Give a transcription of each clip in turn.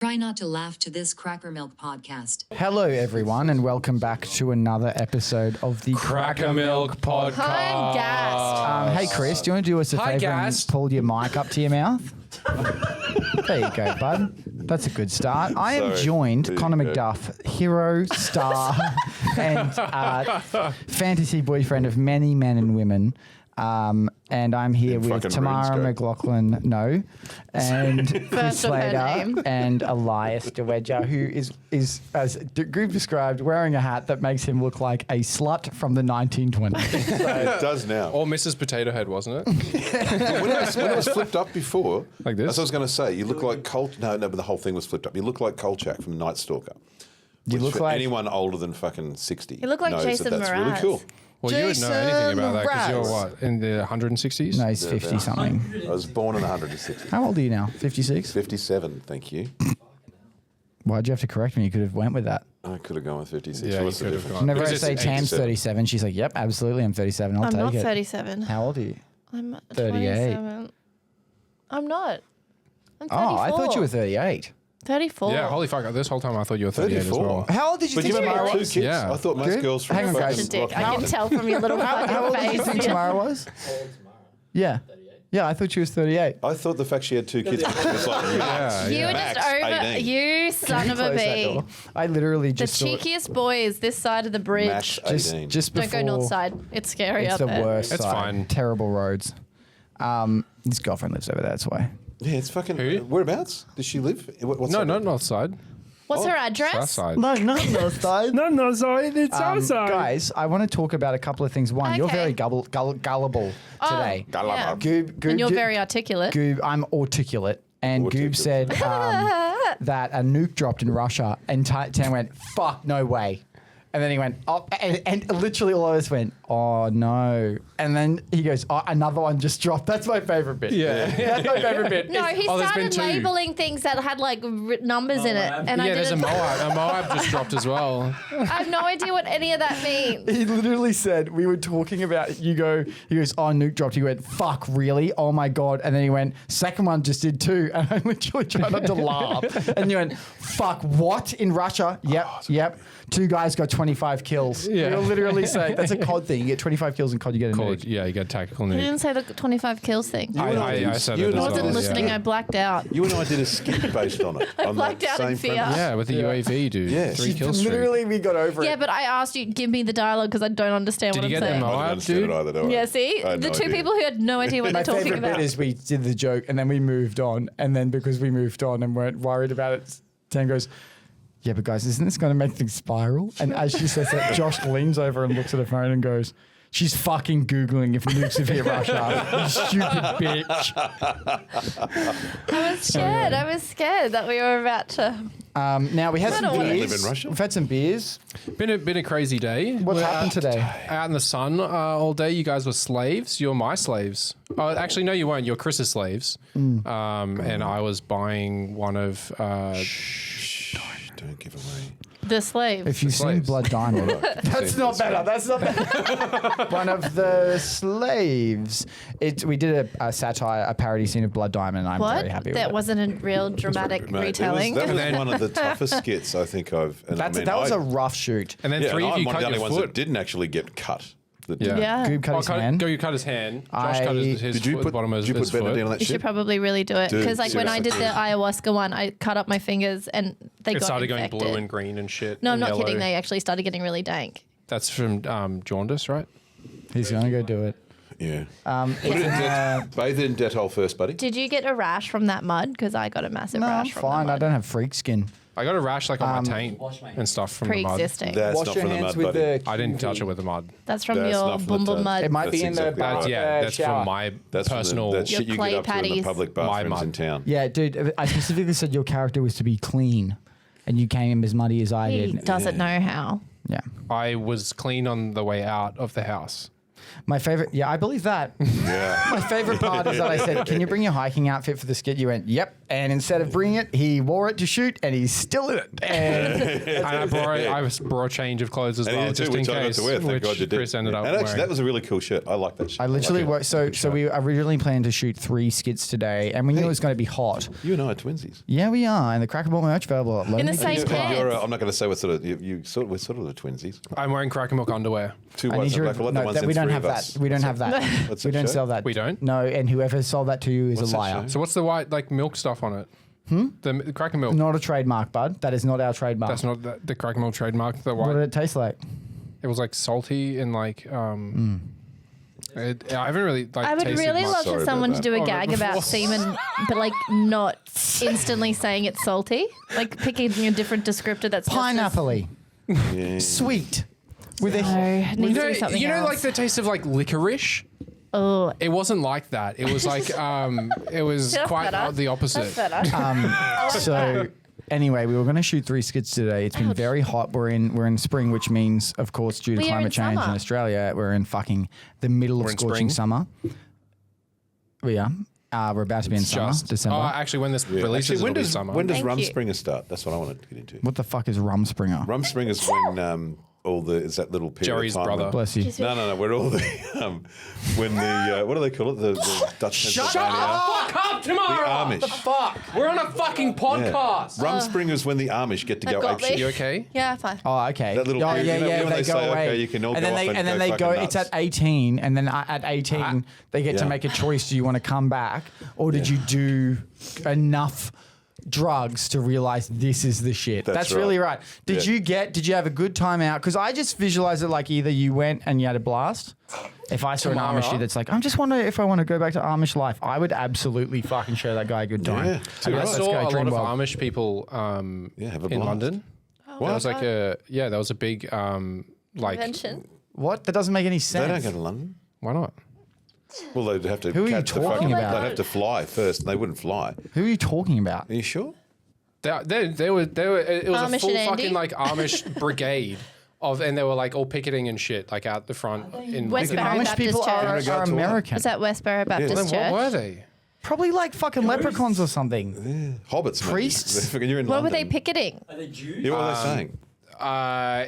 Try not to laugh to this CrackerMilk Podcast. Hello, everyone, and welcome back to another episode of the CrackerMilk Podcast. I'm gassed. Hey, Chris, do you want to do us a Hi, favour and gassed. pull your mic up to your mouth? There you go, bud. That's a good start. I am Sorry. joined, There you Connor go. McDuff, hero, star, and fantasy boyfriend of many men and women. And I'm here In with fucking Tamara RuneScape. McLaughlin, and Chris First of her Slater name. and Elias DeWedger, who is, as Goop described, wearing a hat that makes him look like a slut from the 1920s. It does now. Or Mrs. Potato Head, wasn't it? When it was flipped up before, Like this? As I was going to say, you look like No, but the whole thing was flipped up. You look like Kolchak from Night Stalker. You Which look for like anyone older than fucking 60. You look like knows Jason that's really Mraz. cool. Well, you would know anything about that because you're Mraz. what, in the 160s? No, he's 50 something. I was born in the 160s. How old are you now? 56? 57, thank you. Why'd you have to correct me? You could have went with that. I could have gone with 56. Yeah, What's you the could have difference? gone. Whenever I Because say it's Tam's 87. 37, she's like, yep, absolutely, I'm 37. I'll I'm take not it. 37. How old are you? I'm 38. 27. I'm not. I'm 34. Oh, I thought you were 38. 34. Yeah, holy fuck. This whole time I thought you were 38 as 34. well. How old did you But think you have Tamara two was? kids. Yeah. I thought most Good. girls from Hang on, fucking guys. Such a dick. I Rock- can tell from your little How fucking old did you think face. Tamara was? Yeah. Yeah, I thought she was 38. I thought the fact she had two kids was like, Yeah, You were Max, just over. 18. You son of a Close that bee. door. I literally The just thought cheekiest boys this side of the Max bridge. 18. just Don't before go north side. It's scary it's out the there. worst It's side. fine. Terrible roads. His girlfriend lives over there, that's why. Yeah, it's fucking... Who? Whereabouts? Does she live? What's No, that? not north side. What's her South address? side. No, not north side. No, north side. It's south side. Guys, I want to talk about a couple of things. One, you're Okay. very gullible today. Yeah. Goob, And you're very articulate. Goob, I'm articulate. And Articulate. Goob said that a nuke dropped in Russia, and Tan went, fuck, no way. And then he went, oh, and literally all of us went, oh no. And then he goes, oh, another one just dropped. That's my favorite bit. Yeah. That's my favorite bit. No, he Oh, there's been started two. labeling things that had like numbers in it, and I Yeah, there's a didn't. Moab. A Moab just dropped as well. I have no idea what any of that means. He literally said, we were talking about, he goes, oh, nuke dropped. He went, fuck, really? Oh my God. And then he went, second one just did too. And I literally tried not to laugh. And you went, fuck, what? In Russia? Yep. Two guys got 25 kills. Yeah. We were literally saying, that's a COD thing. You get 25 kills in COD, you get a Called, nuke. yeah, you got tactical He nuke. didn't say the 25 kills thing. I said you it and as I I wasn't well. listening. Yeah. I blacked out. You and I did a skit based on it. On blacked that out in same fear. premise. Yeah, with the UAV, dude. Yeah. 3 kill streak. Literally, we got over Yeah, it. but I asked you, give me the dialogue because I don't understand Did what you I'm get the saying. I didn't Moab, understand dude? it either, do I? Yeah, see? I had The no two idea. people who had no idea what My they're talking favorite about. bit is we did the joke and then we moved on. And then because we moved on and weren't worried about it, Tan goes, yeah, but guys, isn't this going to make things spiral? And as she says that, Josh leans over and looks at her phone and goes, she's fucking Googling if nukes have hit Russia. You stupid bitch. I was scared. I was scared that we were about to. Now, we had I some don't wanna beers. live in Russia. We've had some beers. Been a crazy day. What's happened today? Out in the sun all day. You guys were slaves. You're my slaves. Oh, actually, no, you weren't. You're Chris's slaves. And I was buying one of. Don't give away. The slaves. If you've seen slaves. Blood Diamond. That's not better. That's not better. One of the slaves. We did a satire, a parody scene of Blood Diamond, and I'm What? very happy with That it. wasn't a real dramatic Mate, retelling. That was And then- one of the toughest skits I think I've... And That was a rough shoot. And then Yeah, three and of I'm you one of cut the only your ones that foot. didn't actually get cut. Yeah. Goob cut his hand. Go, you cut his hand. Josh cut his Did you foot, put, bottom of did you his put foot. Benedict on that You should shit? probably really do it Dude, because, like, when I did the seriously. ayahuasca one, I cut up my fingers and they It got started going infected. blue and green and shit. No, I'm and not yellow. kidding. They actually started getting really dank. That's from jaundice, right? He's going to go do it. Yeah. It's Put it in in, bathe it in Dettol first, buddy. Did you get a rash from that mud? Because I got a massive no, I'm rash from fine. that I mud. don't have freak skin. I got a rash like on my taint and stuff from the mud. Pre-existing. That's Wash not your from the hands mud, with buddy. the. I didn't QV. touch it with the mud. That's from That's your not from the bum bum tub. mud. It might That's be in the exactly bath, right. That's shower. from my That's personal. That shit Your you clay get up to in patties. the public My bathrooms mud. in town. Yeah, dude. I specifically said your character was to be clean, and you came as muddy as I He did. doesn't know how. Yeah. I was clean on the way out of the house. My favorite, I believe that. Yeah. My favorite part is that I said, "Can you bring your hiking outfit for the skit?" You went, "Yep." And instead of bringing it, he wore it to shoot, and he's still in it. And I brought a change of clothes as And well, you just too, in which I got case. to wear. Thank Which God you did. Chris ended up And actually, wearing. that was a really cool shirt. I like that shirt. I literally worked. So we originally planned to shoot 3 skits today, and we knew it was going to be hot. You and I are twinsies. Yeah, we are. And the CrackerMilk merch available at In the same pants. I'm not going to say what sort of we're sort of the twinsies. I'm wearing CrackerMilk underwear. Two I whites need and you. black. I like the No, ones that in we don't three have of that. us. We don't have that. What's We that don't show? sell that. We don't? No, and whoever sold that to you is What's a that liar. show? So what's the white like milk stuff on it? The CrackerMilk. Not a trademark, bud. That is not our trademark. That's not the CrackerMilk trademark. The What white. did it taste like? It was like salty and like. I haven't really like. I would tasted really much. love Sorry for about someone to that. do a gag about semen, but like not instantly saying it's salty. Like picking a different descriptor that's Pineapple-y. Yeah. Sweet. With a No, it needs to be something You know, else. like the taste of like licorice. Oh, It wasn't like that. It was like it was That's quite better. the opposite. that's better. So anyway, we were going to shoot 3 skits today. It's been very hot. We're in spring, which means, of course, due to We are climate in change in summer. Australia, we're in fucking the middle of in scorching spring? summer. We are. We're about to be in summer, December. Oh, actually, when this Yeah. releases, Actually, when it'll be does summer. when does Thank you. Rumspringa start? That's what I wanted to get into. What the fuck is Rumspringa? Rumspringa is when is that little period Jerry's of time brother. when- Bless you. No. We're all the when the what do they call it? The Dutch Pennsylvania. Fuck up tomorrow. The Amish. Fuck. We're on a fucking podcast. Rumspringa is when the Amish get to That go got apeshit. me. You okay? Yeah, fine. Oh, okay. That little oh, period, yeah, you know, yeah. when They they go say, away, okay, you can all and go then off they and and then go they go. fucking It's at nuts. 18, and then at 18 they get to Yeah. make a choice. Do you want to come back, or did you do enough drugs to realize this is the shit? That's really right. right. Did you have a good time out? Because I just visualize it like either you went and you had a blast. If I saw an Tamara. Amish dude that's like, I'm just wondering if I want to go back to Amish life, I would absolutely fucking show that guy a good time. Yeah. And I let's saw go a lot dream of world. Amish people have a in blast. London. Oh, That was like that was a big like Convention. What? That doesn't make any They don't sense. go to London. why not? Well, they'd have to. Who are you catch the talking fucking- about? They'd have to fly first, and they wouldn't fly. Who are you talking about? Are you sure? They were it was Amish a full and Andy? fucking like Amish brigade and they were like all picketing and shit like out the front in Westbury Amish Baptist people Church. are Go to one. American. Was that Westboro Baptist Then Church? what were they? Probably like fucking leprechauns or something. Hobbits, maybe. Priests? You're in What were London. they picketing? Yeah, what were they saying?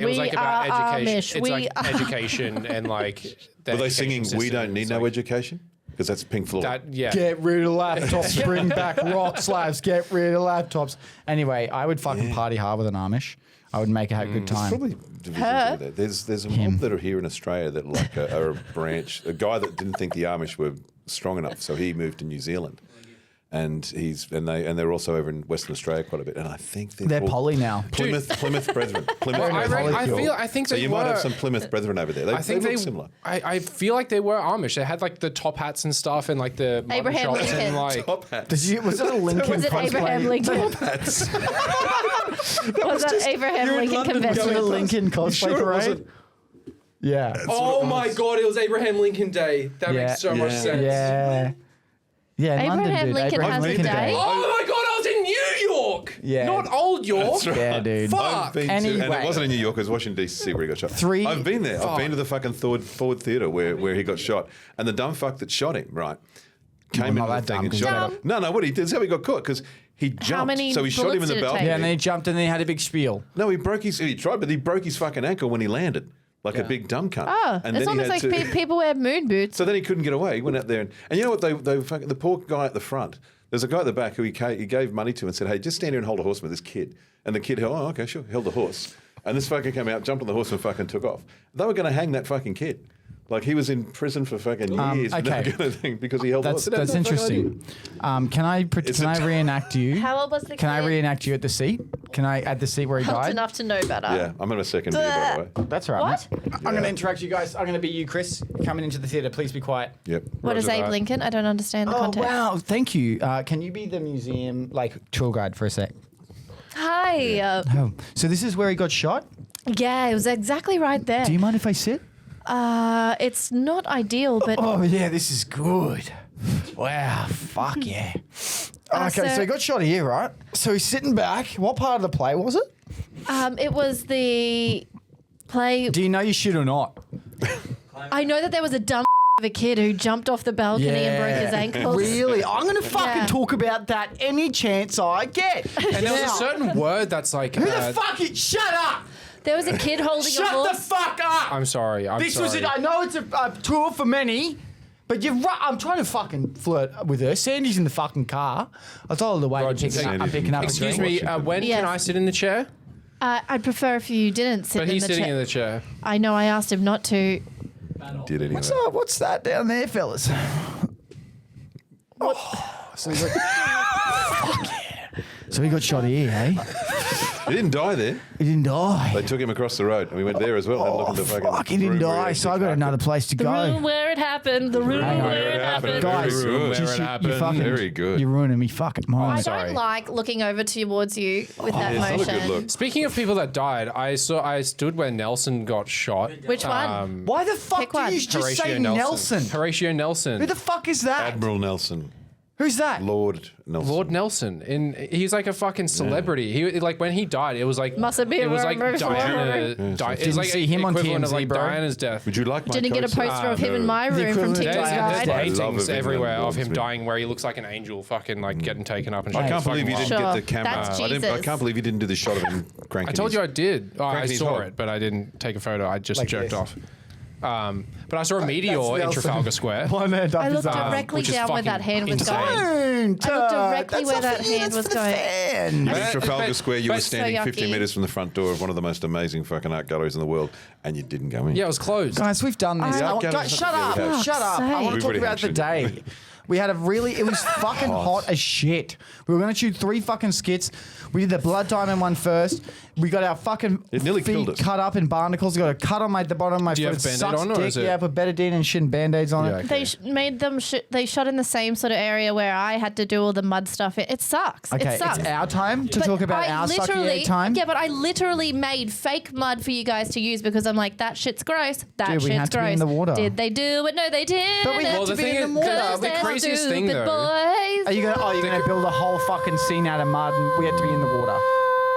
It was We like about are education. Amish. It's We like are- education and like. the Were they education singing "We system. don't need It's no like- education"? Because that's Pink Floyd. That yeah. Get rid of laptops, bring back rock slabs, get rid of laptops. Anyway, I would fucking party hard with an Amish. I would make it a good time. Probably divisions over there. There's a mob that are here in Australia that like are a branch. A guy that didn't think the Amish were strong enough, so he moved to New Zealand, and they're also over in Western Australia quite a bit. And I think They're called poly now. Plymouth Brethren. Plymouth I Brethren. think So they you might have were- some Plymouth Brethren over there. They, I think they they look similar. I feel like they were Amish. They had like the top hats and stuff and like the mutton Abraham chops Lincoln. and like Top hat. Was it a Lincoln Was it cosplay? Abraham Lincoln? Was that Abraham Lincoln Was it a convention? Lincoln cosplay sure it parade? wasn't? Yeah. oh my god, it was Abraham Lincoln Day. That Yeah. makes so much Yeah. sense. Yeah. Yeah, in Abraham London, dude. Lincoln Abraham has a Lincoln day? Oh my god, I was in New York. Yeah. Not old York. That's right. Yeah, dude. Fuck. I've been to, and Anyway. it wasn't in New York. It was Washington D.C. where he got shot. Three- I've been there. I've been to the fucking Ford Theatre where he got shot, and the dumb fuck that shot him, right, came not into the that thing dumb, and 'cause shot he's him. No, what he did is how he got caught because he jumped. many So he shot him in bullets the did it balcony. take? Yeah, and then he jumped and then he had a big spiel. No, he tried, but he broke his fucking ankle when he landed, like a big dumb cunt. Oh, and it's then he almost had like to- people wear moon boots. So then he couldn't get away. He went out there, and you know what? They fucking, the poor guy at the front. There's a guy at the back who he gave money to and said, "Hey, just stand here and hold a horse with this kid." And the kid, oh, okay, sure, held the horse. And this fucking came out, jumped on the horse, and fucking took off. They were going to hang that fucking kid. Like he was in prison for fucking years, okay. that kind of thing, because he held the horse. That's interesting. Can I reenact you? How old was the Can I kid? reenact you at the seat? Can I at the seat where he Old died? enough to know better. Yeah, I'm in a second beer, by the way. That's right. What? mate. I'm going to interact you guys. I'm going to be you, Chris, coming into the theatre. Please be quiet. Yep. What is Roger Abe that. Lincoln? I don't understand the Oh, context. wow. Thank you. Can you be the museum, tour guide for a sec? Hi. Oh. So this is where he got shot? Yeah, it was exactly right there. Do you mind if I sit? It's not ideal, but Oh, yeah, this is good. Wow, fuck yeah. Okay, so- so he got shot here, right? So he's sitting back. What part of the play was it? it was the play. Do you know your shit or not? I know that there was a dumb of a kid who jumped off the balcony and broke his ankles. Really? I'm going to fucking talk about that any chance I get. And there was a certain word that's like. Who the fuck is? Shut up! There was a kid holding a Shut horse. the fuck up! I'm sorry. This was it. I know it's a tour for many, but you're right. I'm trying to fucking flirt with her. Sandy's in the fucking car. I told her the way I'm picking up. Excuse me. When can I sit in the chair? I'd prefer if you didn't sit in the chair. But he's sitting in the chair. I know. I asked him not to. Did anyway. What's that down there, fellas? So we got, fuck yeah. So he got shot here, eh? He didn't die there. He didn't die. They took him across the road, and we went there as well. Oh, fuck, he didn't die. So I got another place to The go. room where it happened. The room where it happened. Guys, Very good. just Where it happened. Very good. You're ruining me fucking mind. I don't like looking over towards you with that It's not a motion. good look. Speaking of people that died, I stood where Nelson got shot. Which one? Why the fuck Pick do one. you just say Nelson? Horatio Nelson. Who the fuck is that? Admiral Nelson. Who's that? Lord Nelson. Lord Nelson, he's like a fucking celebrity. He like when he died, it was like Must be it was like a Diana. It was Didn't like see him on equivalent of TMZ, like bro. Diana's death. Would you like my Didn't get a coat? poster of him in my The room from equivalent of TikTok Diana. There's I paintings love it. everywhere of him Loves me. dying where he looks like an angel, fucking like getting taken up and shit. I can't It's believe you fucking didn't wild. get the camera. That's I Jesus. can't believe you didn't do the shot of him cranking. I told you I did. Oh, I Cranking his saw hog. it, but I didn't take a photo. I just Like jerked this. off. But I saw a meteor in Nelson. Trafalgar Square. One hand up I his looked arm. directly which is down where fucking that hand was insane. going. Don't, I looked Todd. directly That's where not that for you, hand that's was for the going. fans. In Trafalgar but- Square, you were but- standing So 50 yucky. metres from the front door of one of the most amazing fucking art galleries in the world, and you didn't go in. Yeah, it was closed. Guys, we've done this. Yeah, Guys, shut up. yeah, Shut up. I want to talk Everybody about the had day. We had it was fucking hot as shit. We were going to shoot 3 fucking skits. We did the Blood Diamond one first. We got our fucking It nearly feet killed us. cut up in barnacles. Got a cut on the bottom of my Do you foot. have It Band-Aid sucks on, or dick. is it- Yeah, I put betadine and shit and Band-Aids on Yeah, it. okay. They made them. They shot in the same sort of area where I had to do all the mud stuff. It sucks. Okay, it sucks. it's our time to But talk about I our sucky literally- egg time. Yeah, but I literally made fake mud for you guys to use because I'm like, that shit's gross. That Dude, we shit's had to gross. be in the water. Did they do it? No, they didn't. But we had Well, to the be thing in the is- water. the craziest thing, Stupid though- boys. Are you gonna build a whole fucking scene out of mud and we had to be in the water?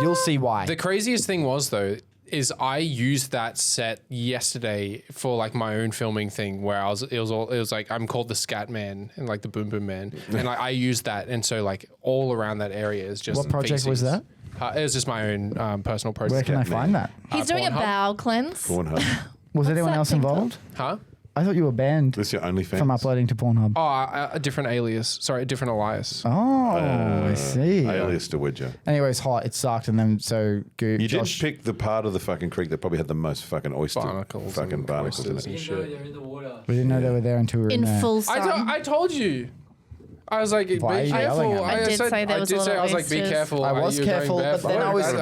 You'll see why. The craziest thing was though is I used that set yesterday for like my own filming thing where it was like I'm called the Scat Man and like the Boom Boom Man and like I used that and so like all around that area is just What project was feces. that? It was just my own personal project. Where can I find that? He's doing a Pornhub. bowel cleanse. Pornhub. Was anyone that else thing called? involved? Huh? I thought you were banned This your OnlyFans? from uploading to Pornhub. Oh, a different alias. Sorry, a different Elias. Oh, I see. Alias to Widger. Anyway, it's hot. It sucked, and then so Gout. You Josh, did pick the part of the fucking creek that probably had the most fucking oyster, Barnacles fucking and barnacles in oysters it. and Didn't know shit. they're in the water. we didn't know they were there until we were in, In there. full sun. I told you. I was like, Why are be you yelling careful. at me? I did say there was a lot of I was like, be oysters. careful. I was You're going careful, but then I was don't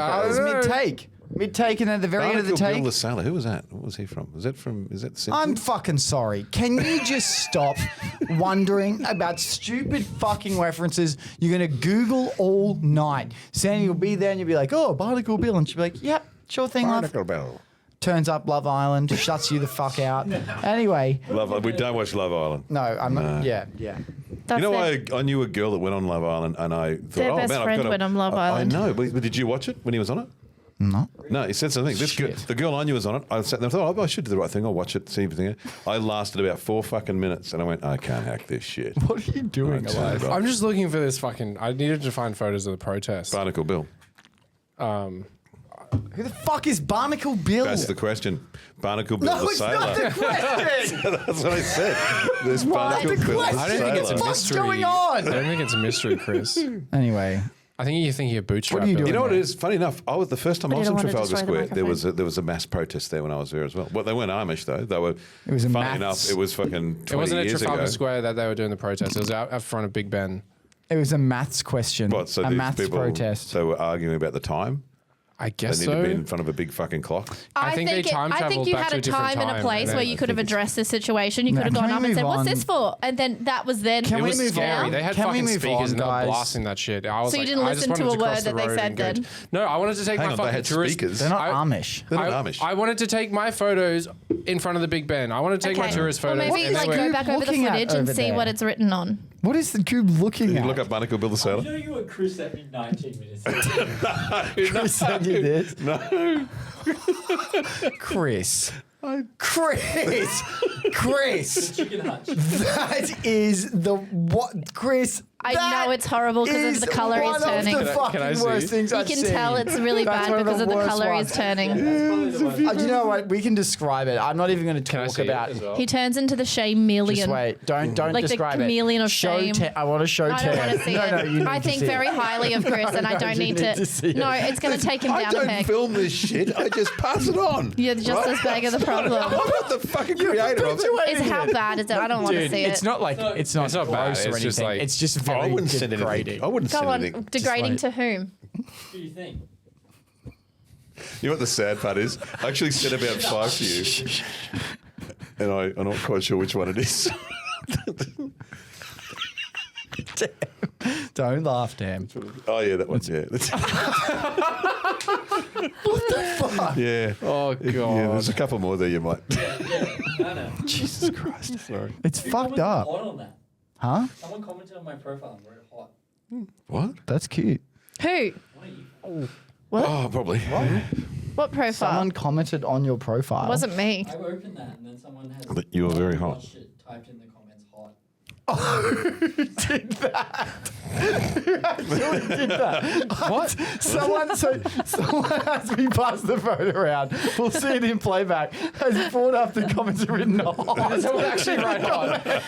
know. mid-take. Mid-take, and at the very end of the Barnacle Bill take, the Sailor. Who was that? What was he from? Is that Simpsons? I'm fucking sorry. Can you just stop wondering about stupid fucking references you're going to Google all night? Sandy will be there and you'll be like, oh, Barnacle Bill. And she'll be like, yep, sure thing, love. Barnacle Bill. Turns up Love Island, shuts you the fuck out. Anyway, We don't watch Love Island. no, I'm not. Yeah. That's You know it. why I knew a girl that went on Love Island, and I thought, Their oh best man, I've friend got to, went on Love Island. I know, but did you watch it when he was on it? No. No, he said something. The girl I knew was on it. I sat there and thought, oh, I should do the right thing. I'll watch it, see everything. I lasted about 4 fucking minutes, and I went, I can't hack this shit. What are you doing, Right, Elias? right. I'm just looking for this fucking. I needed to find photos of the protest. Barnacle Bill. Who the fuck is Barnacle Bill? That's the question. Barnacle Bill no, the it's Sailor. not the question. That's what I said. There's Why Barnacle the Bill the question? I don't think it's a Sailor. What's mystery. going on? I don't think it's a mystery, Chris. Anyway, I think you're thinking of Bootstrap. What are you Bill. doing? You know what it is? Funny enough, the first time I I was in didn't wanna Trafalgar destroy the Square, there was a mass protest there when I was there as well. Well, they weren't Amish though. They were. It was a funny maths- enough. It was fucking 20 It wasn't at years Trafalgar ago. Square that they were doing the protest. It was out front of Big Ben. it was a maths question. What? So a these maths people, protest. they were arguing about the time. I They guess need to be in so. front of a big fucking clock. I think they time I think traveled you back had to a a different time and time, a place and where then you I could have think it's- addressed the situation. You No, could have can gone we up and move said, "What's on? this for?" And then that was then. Can It we was move scary. on? They had Can we fucking move speakers on, and they were guys? blasting that shit. I was So you like, didn't I just listen to wanted a cross word the that they road said and go then? to- No, I wanted to take Hang my on, they fucking had tourist. speakers. They're not I- Amish. They're not Amish. I wanted to take my photos in front of the Big Ben. I wanted to take my tourist Well, photos. maybe and they like were- go back over the looking at footage and over see there? what it's written on. What is the cube looking Did at? you look up Barnacle Bill the You Sailor? know you were Chris at me 19 minutes ago. Chris sent you this. No. Chris, Chris, Chicken hutch. that is the what, Chris? I know it's horrible because of the colour he's turning. One of the Can I fucking see? worst things You I've can seen. tell it's really That's bad one of because of the worst colour ones. he's turning. That's probably the one. Do you know what? We can describe it. I'm not even going to Can I talk see about it as well? He turns into the chameleon. Just wait. Don't Like the describe chameleon it. of shame. I want to show I don't want to see it. you need I to think see very it. highly of Chris, and I don't you need need to. to see it. No, it's going to take him I down a don't peg. film this shit. I just pass it on. You're just as big of the problem. I'm not the fucking creator of it. Is how bad is it? I don't want to Dude, see it. it's not like it's not not bad, gross or it's just anything. like- it's just I very wouldn't send anything. degrading. I wouldn't Go send on, anything. degrading like- to whom? What do you think? You know what the sad part is? I actually said about 5 to you, and I'm not quite sure which one it is. Don't laugh, damn. Oh yeah, that one's yeah. What the fuck? Yeah. Oh, God. Yeah, there's a couple more there you might. No. Jesus Christ. Sorry. It's Who fucked commented up. hot on that? Huh? Someone commented on my profile and wrote hot. What? That's cute. Who? One of you. Oh, probably. What profile? Someone commented on your profile. Wasn't me. I opened that and then someone has. But you were very hot. watched it, typed in the comments hot. did that? Who actually did that? What? Someone as we pass the phone around, we'll see it in playback, has brought up the comments and written hot. Someone actually wrote on. It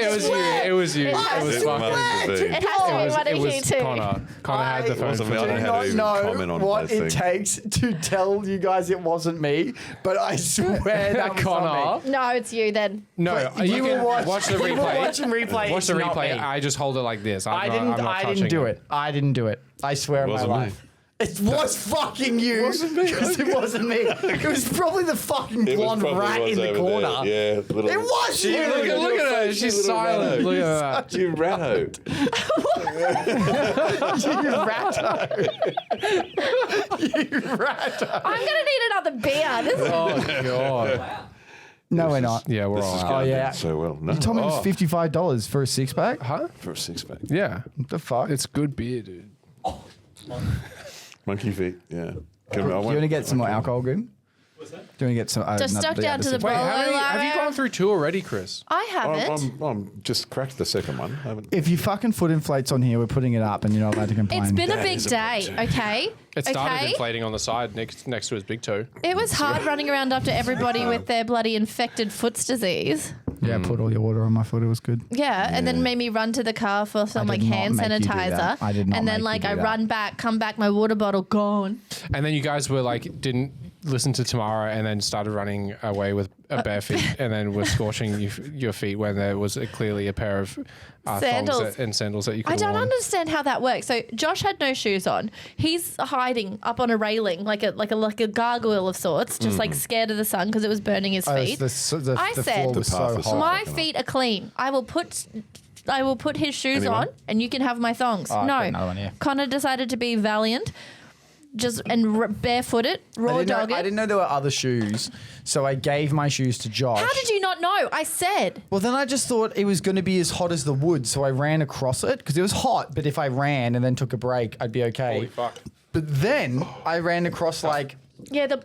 It was you. It was you. It was It fucking. must be. It has to be one It of you was two. Connor. Connor had the phone. wasn't me. I for don't you. have to even comment on what those it things. takes to tell you guys it wasn't me, but I swear that was Connor. not me. No, it's you then. No, But you will can watch the we were replay. watching replay. Watch the it's not replay. me. I just hold it like this. I I'm didn't. not I touching didn't do it. I didn't do it. I swear on my Wasn't me. life. It was fucking you. wasn't me, Because it wasn't me. It was probably the fucking It was blonde probably rat in the over corner. there. Yeah, little. It was you. Look at her. She's silent. Look at that. You ratto. You ratto. You ratto. I'm gonna need another beer. This is Oh God. Wow. No, we're not. Yeah, we're This all is out. going yeah. so well. No. You told me it was $55 for a six pack. Huh? For a 6-pack. Yeah. What the fuck? It's good beer, dude. Monkey feet. Yeah. Do you want to get some more alcohol, Goom? What's that? Do you want to get some? just another stuck beer down out of to the six Wait, pack? how many, have you Laura. gone through 2 already, Chris? I haven't. I'm just cracked the second one. I haven't. If you fucking foot inflates on here, we're putting it up, and you're not allowed to complain. It's been a That big is a day, big okay? It started okay? inflating on the side next to his big toe. It was hard running around after everybody with their bloody infected foot's disease. Yeah, put all your water on my foot. It was good. Yeah, and then made me run to the car for some I like did not hand make you do sanitizer. that. I did not And then make you like do I that. run back, come back, my water bottle gone. And then you guys were like, didn't listen to Tamara and then started running away with a bare feet and then were scorching your feet when there was clearly a pair of Sandals. thongs and sandals that you could I have don't worn. understand how that works. So Josh had no shoes on. He's hiding up on a railing like a gargoyle of sorts, just like scared of the sun because it was burning his feet. The I floor said- was The path so was hot. so My fucking feet are clean. I will put his shoes Anyone? on, and you can have my thongs. Oh, I've got no, another one here. Connor decided to be valiant, barefooted, raw dogged. I didn't know there were other shoes, so I gave my shoes to Josh. How did you not know? I said. Well, then I just thought it was going to be as hot as the wood, so I ran across it because it was hot. But if I ran and then took a break, I'd be okay. Holy fuck. But then I ran across like Yeah, the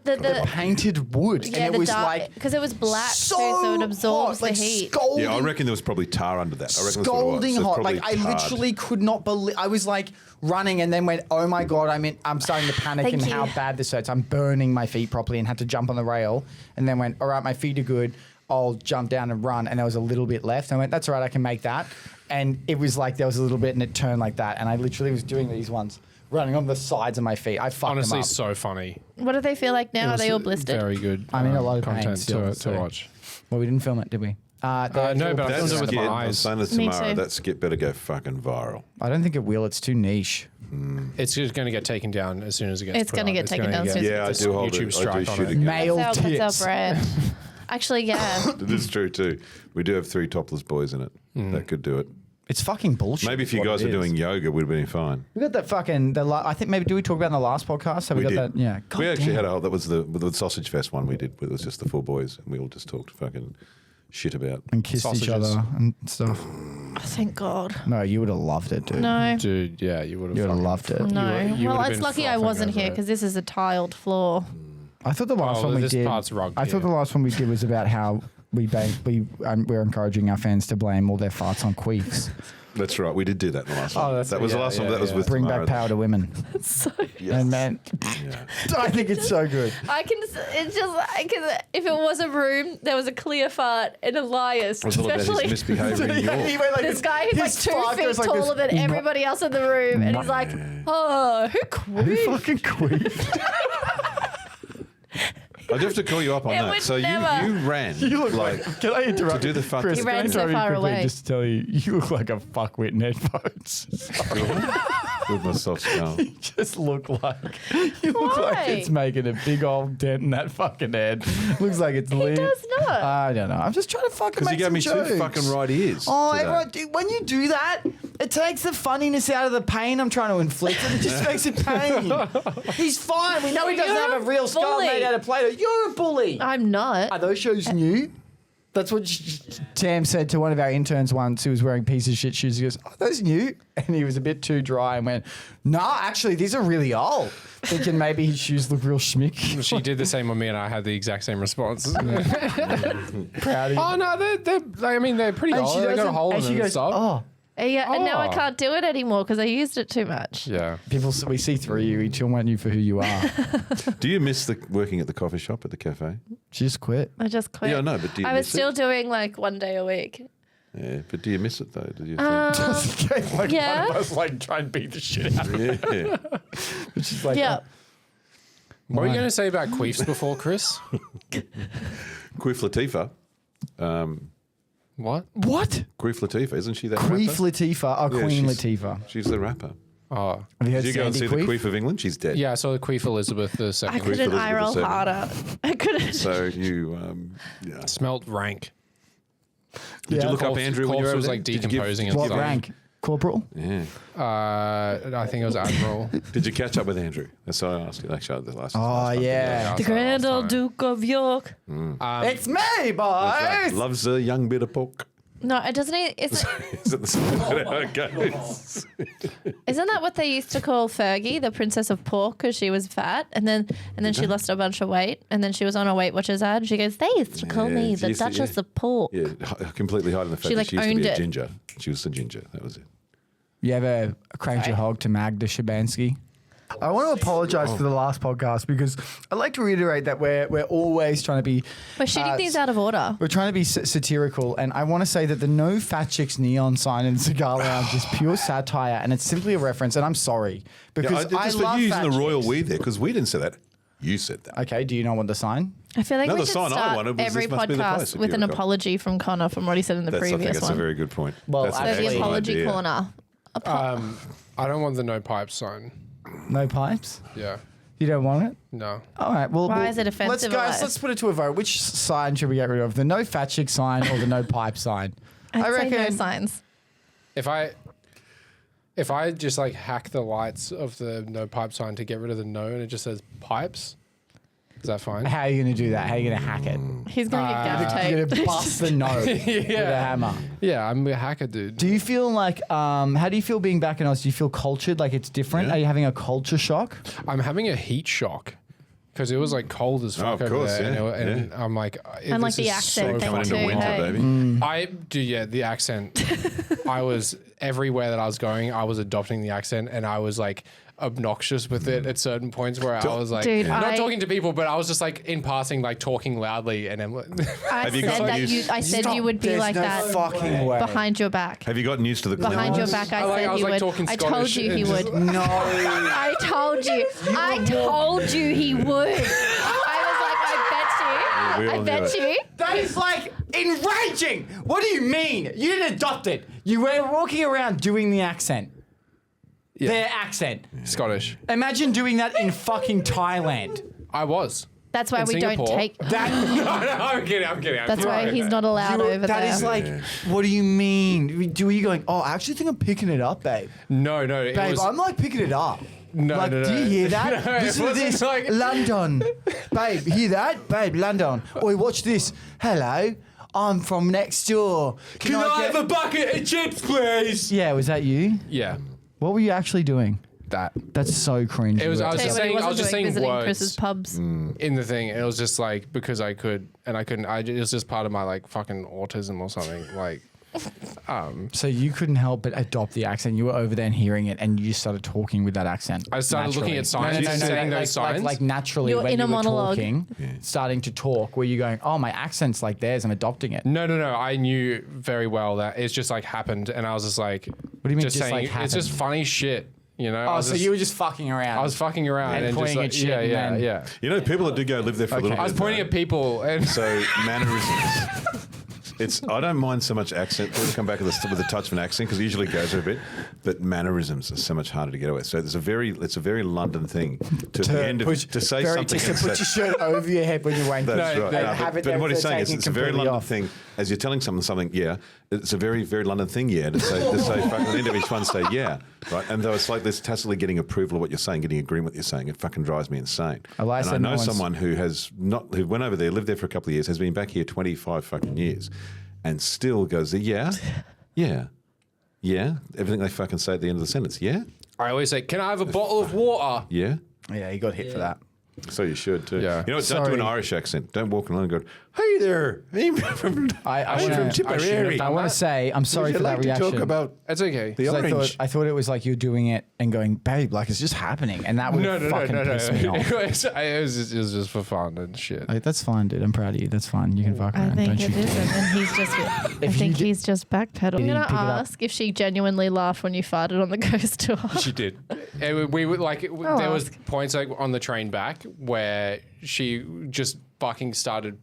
painted wood, yeah, and it the was dark, like because it was black, so so it absorbs hot, like the heat. Scalding, Yeah, I reckon there was probably tar under that. I reckon that's what it was. scalding It's hot. probably Like I tarred. literally could not believe. I was like running, and then went, "Oh my god!" I'm starting to panic Thank and you. how bad this hurts. I'm burning my feet properly, and had to jump on the rail, and then went, "All right, my feet are good. I'll jump down and run." And there was a little bit left. I went, "That's all right. I can make that." And it was like there was a little bit, and it turned like that, and I literally was doing these ones. Running on the sides of my feet. I fucked Honestly, them up. so funny. What do they feel like now? It Are was they all blistered? Very good. I'm in a lot of pain content still, to so- watch. Well, we didn't film it, did we? No, but I filmed That it with skit, my I'm eyes. saying this Me tomorrow. too. That skit better go fucking viral. I don't think it will. It's too niche. It's just going to get taken down as soon as it gets. It's put gonna on. get It's taken gonna down get as soon as Yeah, I this do hold YouTube it. I do strike on shoot it. it. Male That's tits. our brand. Actually, yeah. It is true too. We do have 3 topless boys in it. That could do it. It's fucking bullshit. Maybe if you what guys it are is. doing yoga, we'd have been fine. We got that fucking. I think maybe. Did we talk about in the last podcast? Have we got did. that? Yeah. we God actually damn. had a whole. That was the Sausage Fest one we did. It was just the 4 boys, and we all just talked fucking shit about. And kissed each sausages. other and stuff. Oh, thank God. No, you would have loved it, dude. No. Dude, yeah, you would have. You would have loved it. No. you well, would've it's been lucky I frothing wasn't over here it. because this is a tiled floor. I thought the last one we this did. part's wrong, I thought yeah. the last one we did was about how we're encouraging our fans to blame all their farts on queefs. That's right. We did do that in the last one. that's- That was the yeah, last one. yeah, That was yeah. with Bring Tamara. back power to women. So And man, I think it's so good. I can. It's just because if it was a room, there was a clear fart and Elias, It was all about his especially misbehaviour in York. went like this guy who's like his 2 fart feet goes like taller this. than everybody else in the room, and he's like, "Oh, who Who queefed?" fucking queefed? I do have to call you up on It that. would So never. you ran. You look like. Can I interrupt? to do the fun Chris, thing. He ran can I so interrupt you far quickly away. Just to tell you, you look like a fuckwit in headphones. with my soft skull. You just look like you look like Why? it's making a big old dent in that fucking head. Looks like it's He lit. does not. I don't know. I'm just trying to fucking Because make you gave me some two jokes. fucking right ears. Oh, today. everyone, when you do that, it takes the funniness out of the pain I'm trying to inflict, and it just makes it pain. He's fine. We know he doesn't You're have a real skull bully. made out of Play-Doh. You're a bully. I'm not. Are those shoes new? That's what Tam said to one of our interns once who was wearing piece of shit shoes. He goes, "Oh, those new?" And he was a bit too dry and went, "Nah, actually, these are really old." Thinking maybe his shoes look real schmick. She did the same on me, and I had the exact same response. Proud of you. Oh no, they're pretty And old. she They got a doesn't- hole in and them she and goes, stuff. "Oh." Yeah, and now I Oh. can't do it anymore because I used it too much. Yeah. People, we see through you. We still want you for who you are. Do you miss working at the coffee shop at the cafe? She just quit. I just quit. Yeah, I know, but do you I was miss still it? doing like 1 day a week. Yeah, but do you miss it though? Do you think? like Yeah. one of us like try and beat the shit out of her. Yeah. She's like, Yeah. What were you going to say about queefs before, Chris? Queef Latifah. What? what? Queef Latifah, isn't she that Queef rapper? Latifah, or Yeah, Queen she's- Latifah. She's the rapper. Oh. Have you heard Did you go and Sandy see the Queef? Queef of England? She's dead. Yeah, I saw the Queef Elizabeth II. I Queef couldn't eye roll Elizabeth II. harder. I couldn't. So you, yeah. Smelt rank. Did you look up Corpse- Andrew when you corpse were was, over like, there? Did you decomposing and What stuff. rank? Corporal? Yeah. I think it was Admiral. Did you catch up with Andrew? That's what I asked you. Actually, the last. Oh, yeah. The Grand Old Duke of York. It's me, boys! Right. Loves a young bit of pork. No, it doesn't. Isn't Is that how it goes? that what they used to call Fergie, the Princess of Pork, because she was fat, and then she lost a bunch of weight, and then she was on a Weight Watchers ad, and she goes, "They used to call Yeah, me she the used to- Duchess yeah. of Pork." Yeah, completely hiding the fact She, that like, she used to be owned a it. ginger. She was a ginger. That was it. You ever cranked your hog to Magda Shabansky? I want to apologise for the last podcast because I'd like to reiterate that we're always trying to be We're shooting these out of order. we're trying to be satirical, and I want to say that the no fat chicks neon sign in the cigar lounge is pure satire, and it's simply a reference. And I'm sorry because I just love for you fat using the royal chicks. we there because we didn't say that. You said that. Okay, do you know what the sign? I feel like No, we the should sign I start wanted was every this must be the place, podcast if with you an recall. apology from Connor from what he said in the I think previous that's one. a very good point. Well, That's an I- So the excellent apology idea. corner. I don't want the no pipe sign. No pipes? Yeah. You don't want it? No. All right. Well, Why well, is it offensive, Let's Elias? put it to a vote. Which sign should we get rid of? The no fat chick sign or the no pipe sign? I'd say no signs. If I just like hack the lights of the no pipe sign to get rid of the no and it just says pipes, is that fine? How are you going to do that? How are you going to hack it? He's going to get gaff You're tape. going to bust the no with a hammer. Yeah, I'm a hacker, dude. Do you feel like, how do you feel being back in Oz? Do you feel cultured, like it's different? Yeah. Are you having a culture shock? I'm having a heat shock because it was like cold as fuck of over course, there, yeah, and I'm like, And like this the is accent so thing Coming fun. into too, winter, hey? baby. I do, yeah, the accent. I was everywhere that I was going, I was adopting the accent, and I was like obnoxious with it at certain points where I was like, Dude, not talking to people, but I was just like in passing, like talking loudly, and then I Have you said got that used- I said you would be There's like no that fucking way. behind your back. Have you gotten used to the Behind your clowns? back, I I was said like he talking would. I told Scottish you he and would. just- No. I told you. I told you he would. I was like, I We all bet you. I knew bet it. you. That is like enraging. What do you mean? You didn't adopt it. You were walking around doing the accent. Yeah. Their accent. Scottish. Imagine doing that in fucking Thailand. I was. That's why In we don't Singapore? take. That, I'm kidding. That's why he's not allowed over that there. is like, what do you mean? Do you going, oh, I actually think I'm picking it up, babe. No, it Babe, was. I'm like picking it up. No, like, no. do you hear that? No, it Listen to wasn't this. like- London. Babe, hear that? Babe, London. Oi, watch this. Hello, I'm from next door. Can I get... a bucket of chips, please? Yeah, was that you? Yeah. What were you actually doing? that. That's so cringe. It was. I was Tell you just what he saying. I wasn't was just doing, saying visiting words Chris's pubs. in the thing, and it was just like because I could and I couldn't. It was just part of my like fucking autism or something. Like, So you couldn't help but adopt the accent. You were over there and hearing it, and you just started talking with that accent. I started looking at signs, No, saying like, those signs. Like naturally, Your when inner you were monologue. talking, starting to talk, were you going, "Oh, my accent's like theirs. I'm adopting it." No. I knew very well that it's just like happened, and I was just like, What do you mean just, saying, like, it's just happened? funny shit, you know. Oh, so you were just fucking around. I was fucking around And and, just pointing like, at shit and then- yeah. You know, people that do go live there for a little bit. I was pointing at people, and So mannerisms. I don't mind so much accent. People come back with a touch of an accent because it usually goes over a bit, but mannerisms are so much harder to get away. So it's a very London thing to the end of, to say something. To and put say- your shirt over your head when you're wanking. That's No, right. no, No, have it but there what he's for saying is taking it's a very completely London off. thing. As you're telling someone something, yeah, it's a very, very London thing, yeah, to say fucking at the end of each one, say, yeah, right? And though it's like this tacitly getting approval of what you're saying, getting agreement with what you're saying, it fucking drives me insane. Elias and I said know no one's- someone who went over there, lived there for a couple of years, has been back here 25 fucking years, and still goes, yeah, everything they fucking say at the end of the sentence, yeah, I always say, "Can I have a bottle of water?" yeah. Yeah, you got hit for that. So you should too. Yeah. You know what? Don't do Sorry. an Irish accent. Don't walk along and go, "Hey there, I'm from Tipperary." I want to say I'm sorry Would for you that like to reaction. talk about It's okay. the 'Cause orange? I thought it was like you were doing it and going, babe, like it's just happening, and that would fucking piss me off. It was just for fun and shit. Like, that's fine, dude. I'm proud of you. That's fine. You can fuck I around. think Don't it you isn't, dare. and he's just. I think he's just backpedaling. I'm Did he gonna pick it up? ask if she genuinely laughed when you farted on the ghost tour. She did. And we would like. I'll There was ask. points like on the train back where she just fucking started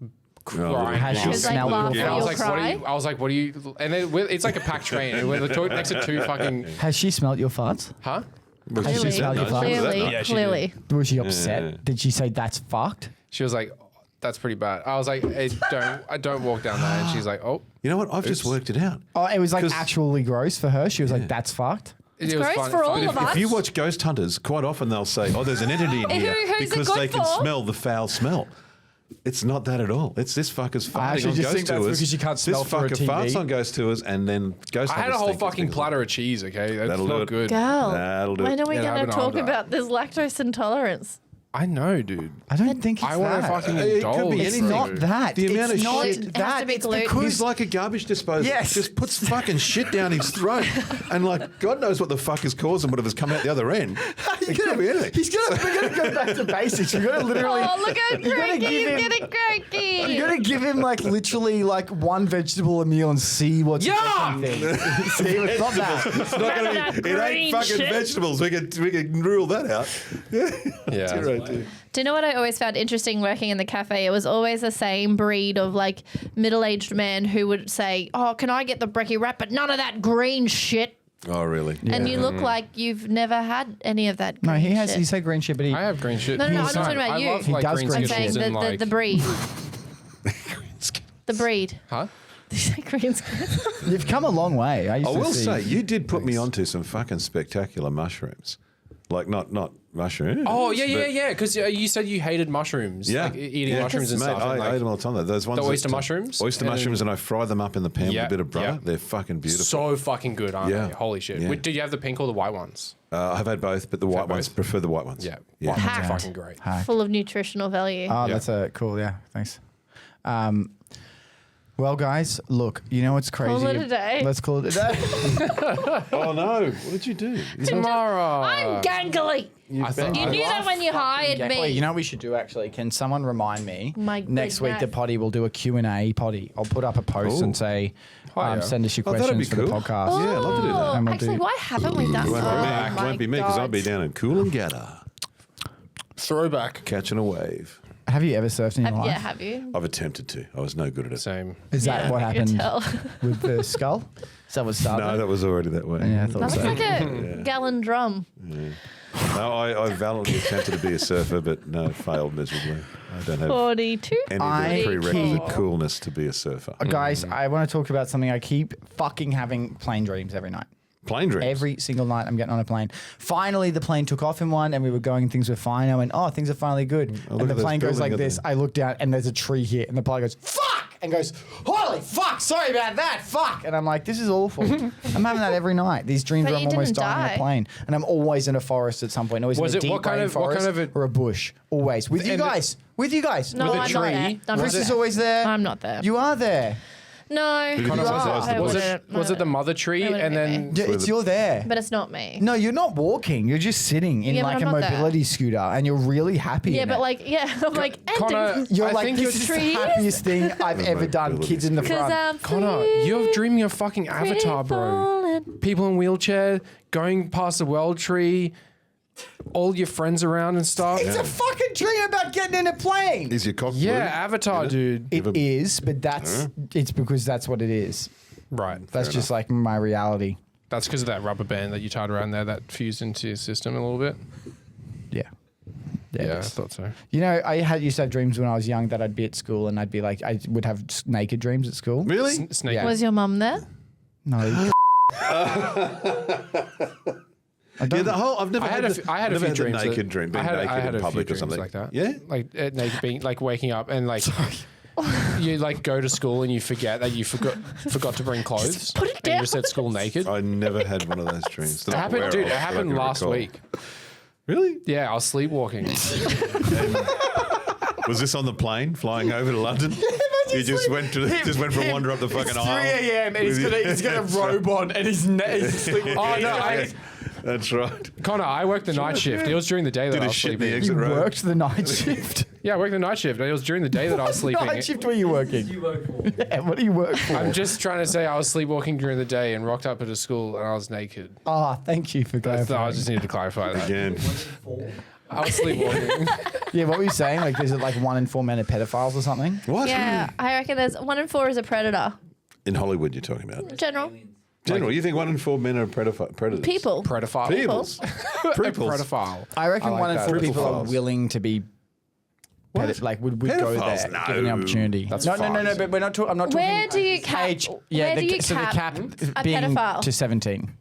crying. Has she loud. She's like, smelled laugh your And I was or like, you'll what are cry. you? I was like, what are you? And then it's like a packed train. And we're next to two fucking. Has she smelt your farts? Huh? Was Has she she smelled your that farts? nice? Was that Clearly, nice? clearly. Was she upset? Yeah. Did she say that's fucked? She was like, that's pretty bad. I was like, hey, don't walk down there. And she's like, oh. You know what? I've just worked it out. Oh, it was like 'Cause- actually gross for her. She was like, that's fucked. It's gross for all of us. If you watch Ghost Hunters, quite often they'll say, "Oh, there's an entity in Who- here," who's it because good they can for? smell the foul smell. It's not that at all. It's this fucker's farting actually on just ghost think that's tours. because you can't smell this through a fucker farts TV. on ghost tours, and then ghost. I had a hunters whole think it's fucking because- platter of cheese, okay? That's That'll do not it. good. Girl, That'll do when it. are we Yeah, going I've to been talk on about this lactose intolerance? I know, dude. I don't think it's I want to that. fucking It could be indulge. It's anything. not that. The amount it's of not shit- It has that. to be It's gluten. because He's like a garbage disposal. Yes. Just puts fucking shit down his throat. And like, God knows what the fuck is causing whatever's come out the other end. It could be anything. we're gonna go back to basics. We're gonna literally. Oh, look at you gotta Cranky. give He's him- getting cranky. You gotta give him like literally like one vegetable a meal and see what's Yeah! the thing. See, it's not that. It's not gonna that be, it ain't green fucking shit. vegetables. We can rule that out. Yeah. You're right, too. Do you know what I always found interesting working in the cafe? It was always the same breed of like middle-aged man who would say, "Oh, can I get the brekkie wrap, but none of that green shit." Oh, really? And you look like you've never had any of that. No, green he has. shit. He said green shit, but he. I have green shit. No, I'm not Fine. talking about I you. love, He like, does green green I'm skins saying shit. and, like, the breed. The breed. Huh? Did you say green skin? You've come a long way. I, used I to will see- say, you did put me onto some fucking spectacular mushrooms. Like, not mushrooms. Oh, yeah. but- Because you said you hated mushrooms. Yeah. Like, eating mushrooms and Mate, stuff. I and, like, ate them all the time. Though. Those ones the oyster that, mushrooms? Oyster And- mushrooms, and I fry them up in the pan with Yeah, a bit of butter. yeah. They're fucking beautiful. so fucking good, aren't Yeah. they? Holy shit. Yeah. Did you have the pink or the white ones? I've had both, but the white ones, both? prefer the white ones. Yeah. Yeah. White ones are Hacked. fucking great. Full of nutritional value. Oh, Yeah. that's a cool. Yeah, thanks. Well, guys, look. You know what's crazy? Call it a day. Let's call it a day. Oh, no. What did you do? Tomorrow. I'm gangly. I thought You knew that when you hired me. Wait, you know what we should do actually? Can someone remind me? My next big week the knife. potty will do a Q&A potty. I'll put up a post Ooh. and say, yeah. send us your Oh, that'd questions be for the cool. podcast. Yeah, I'd love to do that. Oh, And we'll actually, do- why haven't we done It won't be me. that? It won't be me because I'll be down in Coolangatta Throwback. catching a wave. Have you ever surfed in your life? Yeah, have you? I've attempted to. I was no good at it. Same. Is that Yeah, what I could happened tell. with the skull? Is that what started? No, that was already that way. Yeah, I thought That so. looks like a gallon drum. No, I valiantly attempted to be a surfer, but no, failed miserably. I don't have 42. any of I the prerequisite keep- coolness to be a surfer. Guys, I want to talk about something. I keep fucking having plane dreams every night. Plane dreams. Every single night I'm getting on a plane. Finally, the plane took off in one and we were going and things were fine. I went, oh, things are finally good. look And the at this plane goes building like up this. there. I look down and there's a tree here and the pilot goes, fuck! and goes, holy fuck, sorry about that, fuck. And I'm like, this is awful. I'm having that every night. These dreams But where I'm you almost didn't dying on die. a plane. And I'm always in a forest at some point. Always Was in a it- deep what kind of rainforest a- or a bush. Always. With you And the- guys. With you guys. No, With a I'm not there. tree? I'm not Chris is there. always there. I'm not there. You are there. No, Connor you was are. the I bush. wouldn't. Was it the mother tree? It wouldn't And be then me. You're there. But it's not me. No, you're not walking. You're just sitting in Yeah, but like I'm a not there. mobility scooter and you're really happy. Yeah, in but it. like, yeah, I'm like, Connor, ending. You're I like, think this you're is the trees. happiest thing I've ever done. mobility Kids in the Because front. I'm Connor, you're dreaming of fucking Avatar, bro. People in wheelchair going past the world tree, all your friends around and stuff. It's a fucking dream about getting in a plane. Is your cock Yeah, blue? Avatar, dude. It is, but it's because that's what it is. Right. That's just like my reality. That's because of that rubber band that you tied around there that fused into your system a little bit. Yeah. Yeah, I it is. thought so. You know, used to have dreams when I was young that I'd be at school and I'd be like, I would have naked dreams at school. Really? Snake. Yeah. Was your mum there? No. I don't. Yeah, the whole. I've never I had had. I had a never few had the dreams. naked dream, being naked I had in a public few or something dreams like that. Yeah. like naked being like waking up and like you like go to school and you forget that you forgot to bring clothes. put it And you down. just at school naked. I never had one of those dreams. It happened, dude. It happened last week. Really? Yeah, I was sleepwalking. Was this on the plane flying over to London? You just went for a wander up the fucking aisle. 3 a.m. and he's got a robe on and he's sleeping. Oh no, That's right. Connor, I worked the night shift. It was during the day that Did I a was shit in the sleeping. exit You row. worked the night shift. Yeah, I worked the night shift. It was during the day that I was sleeping. Night shift were you working? You work for. Yeah, what do you work for? I'm just trying to say I was sleepwalking during the day and rocked up at a school and I was naked. Oh, thank you for So clarifying. I just needed to clarify that. Again. I was sleepwalking. Yeah, what were you saying? Like, is it like 1 in 4 men are pedophiles or something? What? Yeah, I reckon there's 1 in 4 is a predator. In Hollywood, you're talking about. General. General, you think 1 in 4 men are predators? People. Predaphile. Peoples. Peoples. Predaphile. I reckon like 1 in that. 4 people are Pedophiles. willing to be. Would go Pedophiles? there, No. given the opportunity. That's no, fine. but we're not talking. I'm not talking. Where do you cap? age. Where do you so cap the cap a being pedophile? to 17.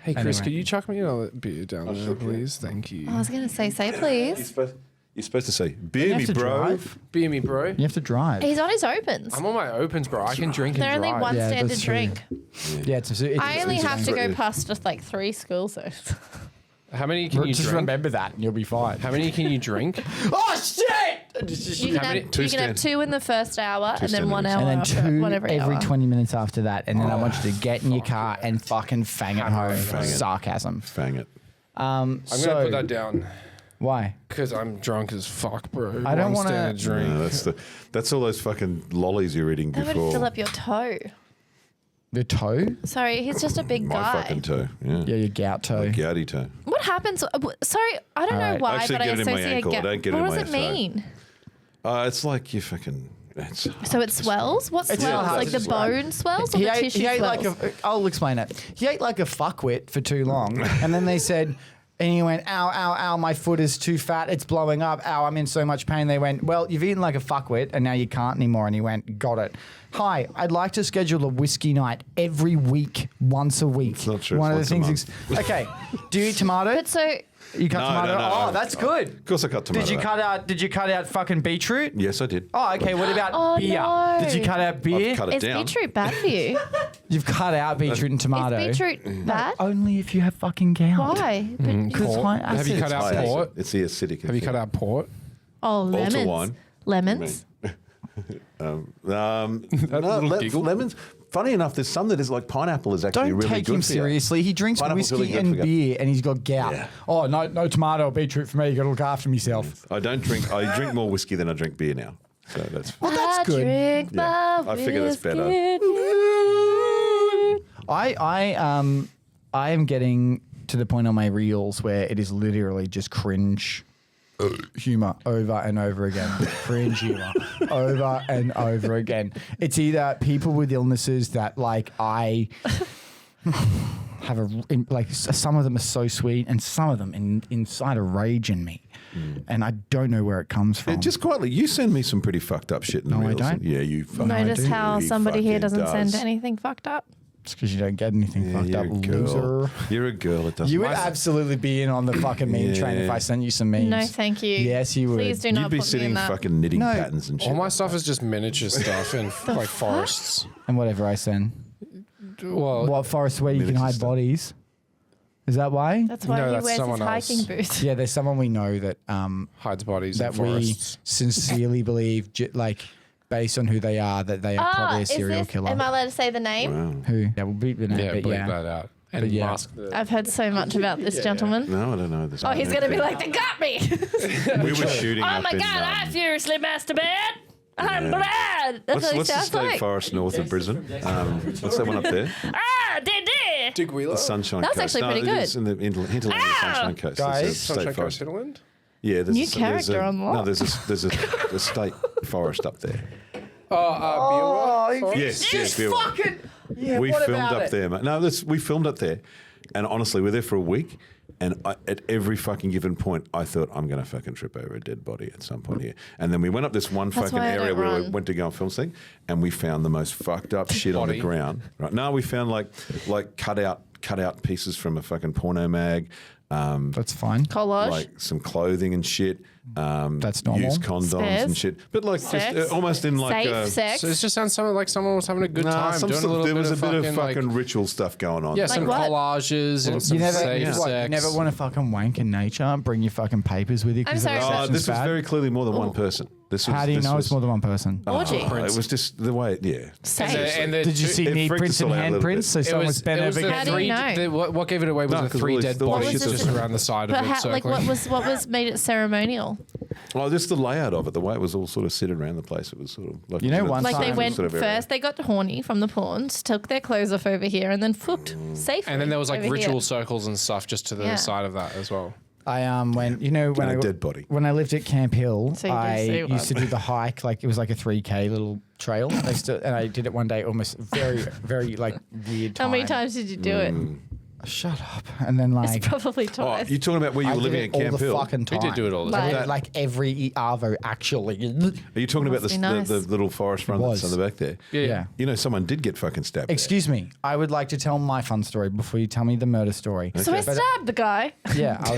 Hey, Chris, Anyway. could you chuck me a beer down there, please? Thank you. I was going to say please. You're supposed to say, You beer have me, to bro. drive. Beer me, bro. You have to drive. He's on his opens. I'm on my opens, bro. I can drink and They're only drive. one Yeah, standard that's true. drink. Yeah, it's I only have to go Yeah. past just like 3 school zones. How many can you Just drink? remember that, and you'll be fine. How many can you drink? Oh shit! You How many- can Two have stand- 2 in the first hour and then 1 standards. hour And then after, 2 one every hour. 20 minutes after that, and then I want you to get in your car and fucking fang it home. Fang it. Sarcasm. Fang it. I'm So gonna put that down why? because I'm drunk as fuck, bro. I don't One wanna- standard drink. No, that's all those fucking lollies you're eating That would before. fill up your toe. The toe? Sorry, he's just a big My guy. fucking toe. Yeah. Yeah, your gout toe. Gouty toe. What happens? Sorry, I don't know Alright. why, I actually but I get it in my associate ankle. I gout. don't get it What in does my it toe. mean? It's like you fucking. It's So it swells? What It's swells? not- Like the it's bone swells or the tissue he ate swells? like a. I'll explain it. He ate like a fuckwit for too long, and then they said, and he went, "Ow, ow, ow! My foot is too fat. It's blowing up. Ow! I'm in so much pain." They went, "Well, you've eaten like a fuckwit, and now you can't anymore." And he went, "Got it. Hi, I'd like to schedule a whiskey night every week, once a week." It's not true. One It's of the once things. a Okay. Do you eat tomato? But so You cut No, tomato? no, no. Oh, that's good. Of course I cut tomato. Did you cut out? Did you cut out fucking beetroot? Yes, I did. Oh, okay. What about Oh, beer? no. Did you cut out beer? I've cut it is down. beetroot bad for you? You've cut out beetroot and tomato. Is beetroot bad? Only if you have fucking gout. Why? Because high acid. Have you cut out High acid. port? It's the acidic. Have you cut out port? Oh, lemons. wine. Lemons. No, little giggle. lemons. Funny enough, there's some that is like pineapple is actually Don't really take good him for you. seriously. He drinks Pineapple's whiskey really good and for you. beer, and he's got gout. Yeah. Oh, no tomato or beetroot for me. You got to look after myself. I don't drink. I drink more whiskey than I drink beer now. So that's. Well, that's I good. drink Yeah, my I figure that's better. whiskey. I am getting to the point on my reels where it is literally just cringe humor over and over again. Cringe humor over and over again. It's either people with illnesses that like I have some of them are so sweet and some of them inside a rage in me. And I don't know where it comes from. Yeah, just quietly, you send me some pretty fucked up shit in the No, I reels. don't. Yeah, you fucking Notice do. how He somebody here fucking doesn't send does. anything fucked up. It's because you don't get anything Yeah, fucked you're up, a girl. loser. You're a girl. It doesn't. You would matter. absolutely be in on the fucking meme train if I sent you some memes. No, thank you. Yes, you would. Please do You'd not be put me sitting in that. fucking knitting No. patterns and shit. All my stuff is just miniature stuff in like forests. And whatever I send. Well, What forest where you can Miniature hide stuff. bodies? Is that why? That's why No, he that's wears his someone else. hiking boots. Yeah, there's someone we know that hides bodies that in we forests. sincerely believe, like based on who they are, that they are probably a is serial this? killer. Am I allowed to say the name? Wow. Who? Yeah, we'll beat the name, Yeah, but bleep yeah. that out. And But yeah. mask the. I've heard so much about this gentleman. No, I don't know this. Oh, he's gonna be like, they got me. we were shooting Oh up my in. god, I furiously masturbate. I'm Yeah. glad. That's what he What's the sounds state like. forest north of Brisbane? What's that one up there? Ah, did. Dig Wheeler. The Sunshine That's Coast. actually pretty no, good. It's in the hinterland of the Sunshine Coast. Guys. It's a state Sunshine Coast forest. Hinterland. Yeah, there's New there's character unlocked. No, there's a state forest up there. Yes, fucking. Yeah, we what filmed about up it? there, mate. No, we filmed up there, and honestly, we're there for a week. And at every fucking given point, I thought I'm going to fucking trip over a dead body at some point here. And then we went up this one That's fucking why I area don't where we run. went to go and film something, and we found the most fucked up shit on the Body. ground. Right? No, we found like cut out pieces from a fucking porno mag. That's fine. Collage. Like some clothing and shit. That's normal. Used condoms Spares. and shit. But like Sex. just almost in like Safe sex. So it just sounds something like someone was having a good nah, time some doing sort a little there was a bit of like, fucking ritual stuff going on. yeah, some what? collages and some You never, safe what, sex. you never want to fucking wank in nature? Bring your fucking papers with you? 'cause I'm sorry, the so- Oh, reception's this was bad? very clearly more than one person. This was, How do you this know was, it's more than one person? Orgy. It was just the way, yeah. Safe. Did you see it knee freaked prints us and all out a little handprints? bit. So someone was bent over the How do you three. know? What gave it away was No, the 'cause three all dead these- all bodies these just shit- around the side But of it. how, like, circling. what was made it ceremonial? Oh, just the layout of it, the way it was all sort of sit around the place. It was sort of like You know, one Like they time- went sort of area. first, they got horny from the porns, took their clothes off over here, and then fucked safely. And then there was like over ritual here. circles and stuff just to the Yeah. side of that as well. I when you know when And a I dead body. when I lived at Camp Hill, So you did I see used to one. do the hike. Like it was like a 3K little trail. And I did it one day, almost very like weird. How many time. times did you do it? Shut up. And then like It's probably Oh, twice. you're talking about where you I were did living it at all Camp the Hill? fucking time. We did do it all the I time. did it like every Arvo actually. Are you talking about Must be the nice. little forest front that's was. on the back there? Yeah. You know, someone did get fucking stabbed. there. Excuse me. I would like to tell my fun story before you tell me the murder story. so I Okay. stabbed the guy. Yeah, I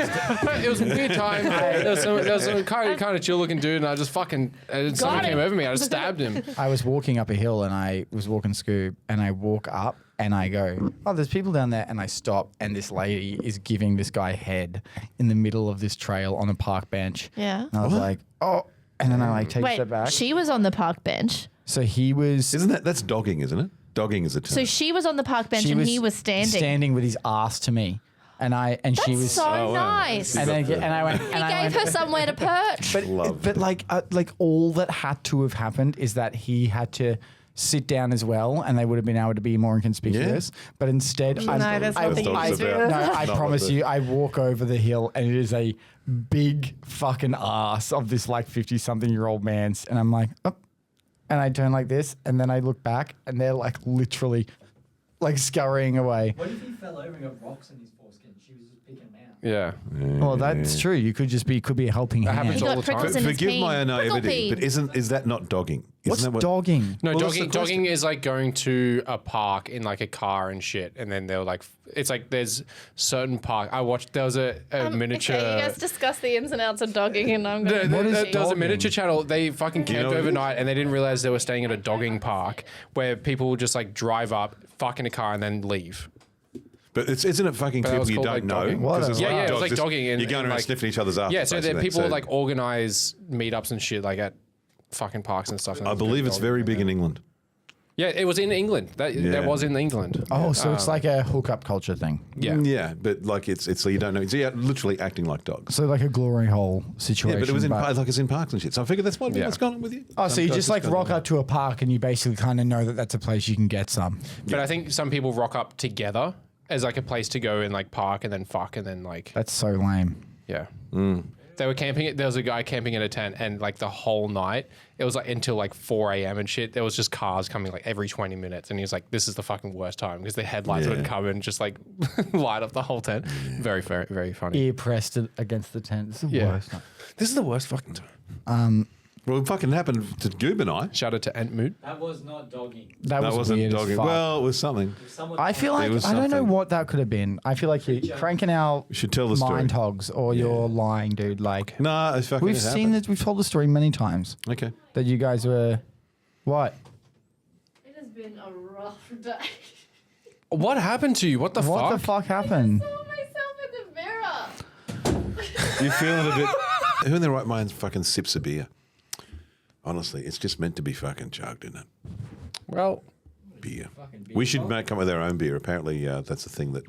was, It was a weird time. There was some kind of chill looking dude, and I just fucking someone him. came over me. I just stabbed him. I was walking up a hill and I was walking Scoob and I walk up and I go, oh, there's people down there. And I stop and this lady is giving this guy head in the middle of this trail on a park bench. Yeah. And I was like, oh. And then I like take a Wait, step back. she was on the park bench. So he was. That's dogging, isn't it? Dogging is a term. So she was on the park bench she and he was standing. Standing with his ass to me. And she That's was. so wow. nice. and then and I went. He and I gave went, her somewhere to perch. But like all that had to have happened is that he had to sit down as well, and they would have been able to be more inconspicuous. But instead, No, there's nothing you can do. I Not promise worth you, it. I walk over the hill, and it is a big fucking ass of this like 50-something-year-old man's, and I'm like, oh. And I turn like this, and then I look back, and they're like literally, like scurrying away. What if he fell over and got rocks in his foreskin? She was just picking him out. Yeah. Well, that's true. You could be a helping That hand. happens He all got the time. prickles in his Forgive peen. my Prickle naivety, but peen. is that not dogging? What's Isn't that dogging? No, Well, that's the dogging question. is like going to a park in like a car and shit, and then they're like, it's like there's certain park. I watched there was a miniature. Okay, you guys discuss the ins and outs of dogging, and I'm going What is There was a dogging? miniature channel. They fucking You camped know- overnight, and they didn't realize they were staying at a dogging park where people would just like drive up, fuck in a car, and then leave. But isn't it fucking But that people was you called, don't like, know? dogging. 'Cause What there's a- Yeah, yeah, it was dogs like just- dogging and you're going and, around like, sniffing each other's ass. Yeah, so there people would like organize meetups and shit like at fucking parks and stuff. and I go believe it's dogging. very big in England. Yeah, it was in England. That was in England. Oh, so it's like a hookup culture thing. Yeah. Yeah, but like it's so you don't know. So you're literally acting like dogs. So like a glory hole situation. Yeah, but it was in like it's in parks and shit. So I figured that's Yeah. what's going on with you. Oh, so you Some just dogs like go rock down. up to a park and you basically kind of know that that's a place you can get some. But I think some people rock up together as like a place to go and like park and then fuck and then like That's so lame. yeah. They were camping. There was a guy camping in a tent, and like the whole night, it was like until like 4 a.m. and shit. There was just cars coming like every 20 minutes, and he was like, "This is the fucking worst time," because the headlights would come and just like light up the whole tent. Very, very, very funny. Ear pressed against the tent. It's the Yeah. worst. This is the worst fucking time. Well, it fucking happened to Goob and I. Shout out to Entmoot. That was not dogging. That wasn't weird as dogging. fuck. Well, it was something. If someone I feel like It was I don't know something. what that could have been. I feel like you're cranking out You should tell the story. mind hogs or you're lying, dude. Like No, it's fucking we've seen happened. it. We've told the story many times Okay. that you guys were what? It has been a rough day. What happened to you? What the What fuck? the fuck happened? I saw myself in the mirror. You're feeling a bit. Who in their right mind fucking sips a beer? Honestly, it's just meant to be fucking chugged, isn't it? Well, Beer. We should come up with our own beer. Apparently, that's the thing that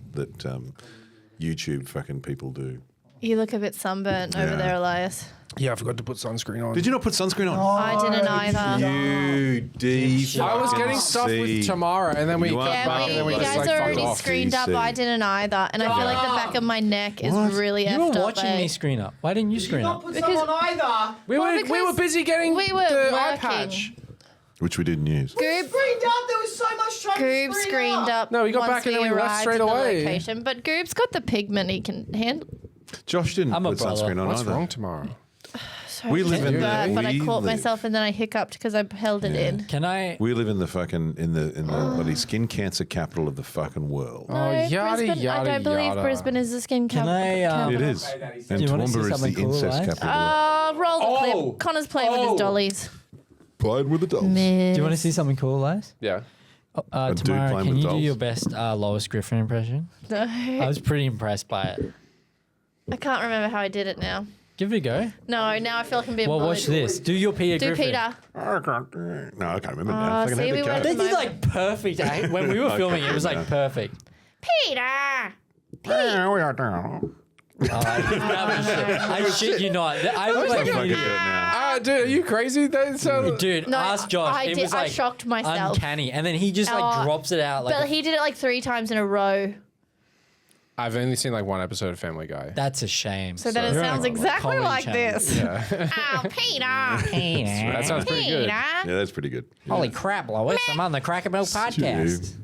YouTube fucking people do. You look a bit sunburnt over Yeah. there, Elias. yeah, I forgot to put sunscreen on. Did you not put sunscreen on? I didn't either. You D. I was getting stuff with Tamara, and then we You got are back, fucking and then we you just guys like are fucked already off. screened up. DC. I didn't either, and I feel like the back of my neck is What? really You effed were up. watching eh? me screen up. Why didn't you screen up? Because We were because busy getting we were the eye working. patch. Which we didn't use. Goob Screened up. There was so much time Goob to screen screened up. No, we got once back and then we left arrived straight to the away. Location. But Goob's got the pigment he can handle. Josh didn't I'm a put brother. sunscreen on What's either. wrong tomorrow? We live in But I we caught live- myself and then I hiccuped because I held it in. Can I? We live in the fucking in the bloody skin cancer capital of the fucking world. Oh, yada, Brisbane, I yada, don't believe yada. Brisbane is the skin Can I, It capital. is. And Do you wanna see Toowoomba is the something cool, incest Elias? capital. Roll the Oh. clip. Connor's playing with his dollies. Playing with the dolls. Do you want to see something cool, Elias? Yeah. dude Tamara, playing can with you do dolls. your best Lois Griffin impression? I was pretty impressed by it. I can't remember how I did it now. Give it a go. No, now I feel like I'm being Well, bullied. watch this. Do your Peter Do Griffin. Peter. No, I can't remember now. Fucking see, had we the went- code. They did like perfect. When we were filming, it was like perfect. Peter. I shit you not. I was I'm like, fucking good now. Dude, are you crazy? That sound. dude, No, ask Josh. I It did- was I like shocked myself. uncanny, and then he just like Oh, drops it out like But he did it like 3 times in a row. I've only seen like one episode of Family Guy. that's a shame. So then it You're on sounds a exactly comedy like channel. this. Oh, Peter. That sounds pretty good. Peter. Yeah, that's pretty good. Holy crap, Lois! I'm on the CrackerMilk Podcast.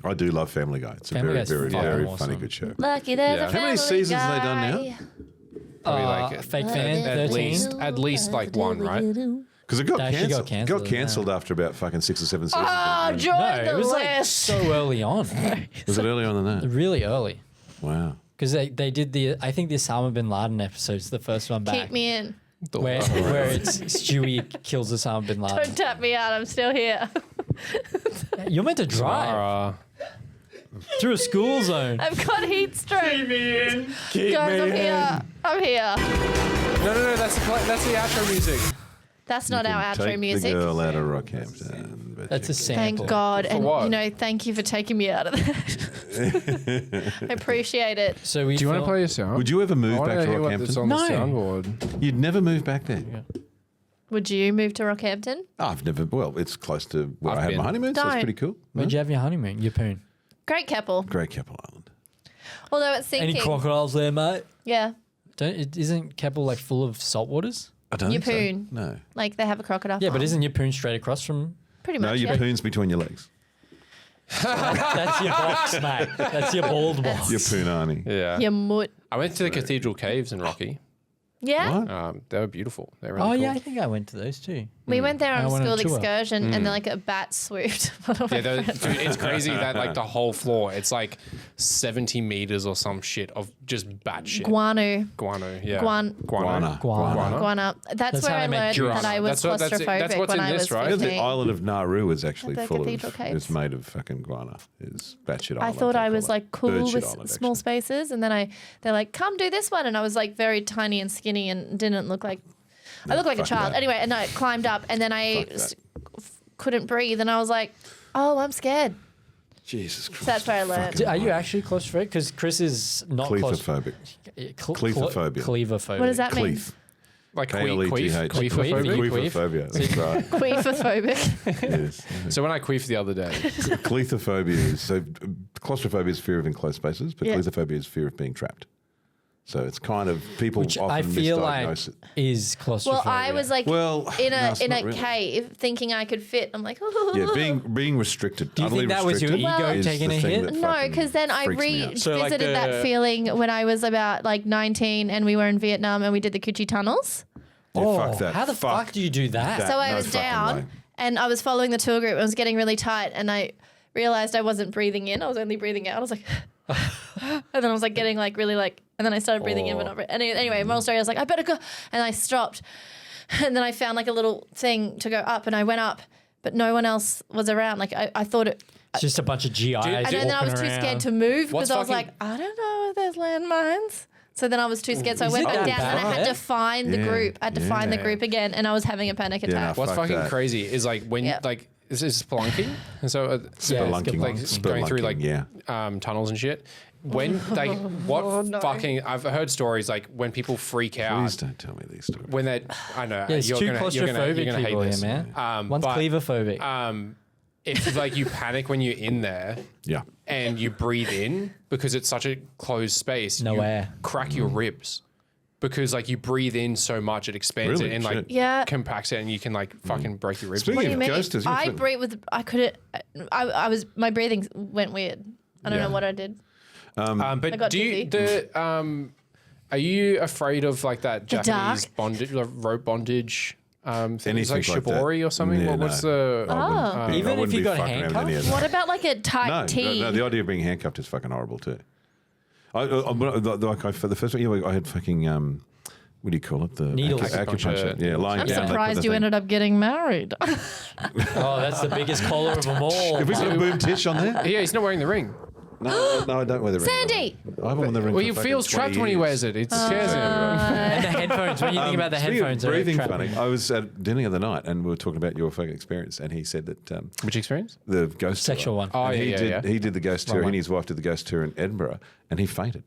I do love Family Guy. It's a Family very, Guy's very, fucking very awesome. funny, good show. Lucky there's Yeah. a How many Family seasons have they done now? Guy. Probably like Fake fan, at 13. least like one, right? Because it got They actually cancelled. got cancelled, Got cancelled after about fucking 6 or 7 seasons. Oh, didn't it? join No, the it was like list. so early on, Was it earlier on than that? really early. Wow. Because they did I think the Osama bin Laden episode's the first one back. Keep me in. where it's Stewie kills Osama bin Laden. Don't tap me out. I'm still here. You're meant to drive through a school zone. I've got heat stroke. Keep me in. Guys, I'm here. I'm here. No. That's the outro music. That's not our outro Take music. the girl out of Rockhampton. but That's a you sample. Thank God. And, what? thank you for taking me out of that. I appreciate it. So we Do you want to film- play a sound? Would you ever I move want back to to hear what that's Rockhampton? on the No. soundboard. You'd never move back there. Would you move to Rockhampton? I've never. Well, it's close to where I've I had been. my honeymoon, so Don't. it's pretty cool. Where'd you have your honeymoon? Your poon. Great Keppel. Great Keppel Island. Although it's sinking. Any crocodiles there, mate? Yeah. Isn't Keppel like full of salt waters? I don't Your think poon. so. No. Like they have a crocodile Yeah, but farm. isn't your poon straight across from? Pretty No, much. your yeah. poon's between your legs. That's your box, mate. That's your bald box. Your poonani. Yeah. Your mutt. I went to the Cathedral Caves in Rocky. Yeah. What? They were beautiful. They were really Oh cool. yeah, I think I went to those too. We went there on I a went on school a tour. excursion and then like a bat swooped. Yeah, dude, it's crazy that like the whole floor, it's like 70 meters or some shit of just bat shit. Guano. Guano, yeah. Guan- Guana. Guana. Guana. That's where how I I met learned Giraffe. that I was That's what- claustrophobic that's what's when in I this, was right? You know, 15. the island of Nauru is actually The full Cathedral of. Caves. It's made of fucking guana. It's batshit I island. thought they I call was it. like cool Birdshit with island, small actually. spaces, and then they're like, "Come do this one," and I was like very tiny and skinny and didn't look like I looked like a fuck child. that. Anyway, and I climbed up, and then I Fuck that. couldn't breathe, and I was like, "Oh, I'm scared." Jesus Christ. So that's where I learned. Are you actually claustrophobic? Because Chris is not Cleithophobic. Cleithophobia. Cleavophobic. What does that mean? Cleith. Like K-L-E-T-H. queef. Queef. Queefophobia. That's right. Queefophobic. Yes. So when I queefed the other day, Cleithophobia is so claustrophobia is fear of enclosed spaces, but Yeah. cleithophobia is fear of being trapped. So it's kind of people Which often I feel like misdiagnose it. is claustrophobia. Well, I was like Well, in no, a it's in not a really. cave, thinking I could fit. I'm like, Yeah, being restricted. Do you utterly think that was your restricted ego is taking the a thing hit? that no, fucking because then I freaks me out. revisited like that feeling when I was about like 19 and we were in Vietnam and we did the Coochie tunnels. fuck that. How the fuck do you do that? So I no was fucking down way. and I was following the tour group. I was getting really tight and I realized I wasn't breathing in. I was only breathing out. I was like, and then I was like getting like really like, and then I started breathing in, but not. Anyway, moral story. I was like, I better go, and I stopped, and then I found like a little thing to go up, and I went up, but no one else was around. Like I thought it. It's just a bunch of GIs. And then I was too scared to move because I was like, I don't know if there's landmines. So then I was too scared. So I went back down and I had to find the group. I had to find the group again, and I was having a panic attack. What's Fuck fucking that. crazy is like when like this is spelunking, and so Spelunking. like going through like yeah. tunnels and shit. When like fucking I've heard stories like when people freak out. Please don't tell me these stories. When they, I know Yeah, it's you're too gonna claustrophobic hate people this, here, man. One's but, cleavophobic. if like you panic when you're in there, Yeah. and you breathe in because it's such a closed space, No you air. crack your ribs. Because like you breathe in so much, it expands Really? it and like Shit. Yeah. compacts it, and you can like fucking break your ribs. Speaking What do you of mean? ghosts, you I couldn't- breathe with. I couldn't. I was. My breathing went weird. I don't Yeah. know what I did. But got do you dizzy. are you afraid of like that The Japanese dark? bondage, like rope bondage? Thing? It's Anything like like that. shibori or something. Yeah, What's no. the? I wouldn't be- I Even if wouldn't you be got fucking around with any of that. What about like a tight tee? No, the idea of being handcuffed is fucking horrible too. For the first one, I had fucking what do you call it? The Needles. acupuncture. Yeah, lying I'm down. they put surprised the you thing. ended up getting married. Oh, that's the biggest collar of them all. Have we got a boom tish on there? Yeah, he's not wearing the ring. No, I don't wear the ring. Sandy! I haven't worn the ring. Well, for he fucking feels 20 trapped when he years. wears it. It scares him. And the headphones. When you think about the Speaking of headphones, breathing they're funny. I was at dinner the other night and we were talking about your fucking experience, and he said that Which experience? the ghost Sexual tour, one. Oh, and yeah. he did the ghost tour. one. He and his wife did the ghost tour in Edinburgh, and he fainted.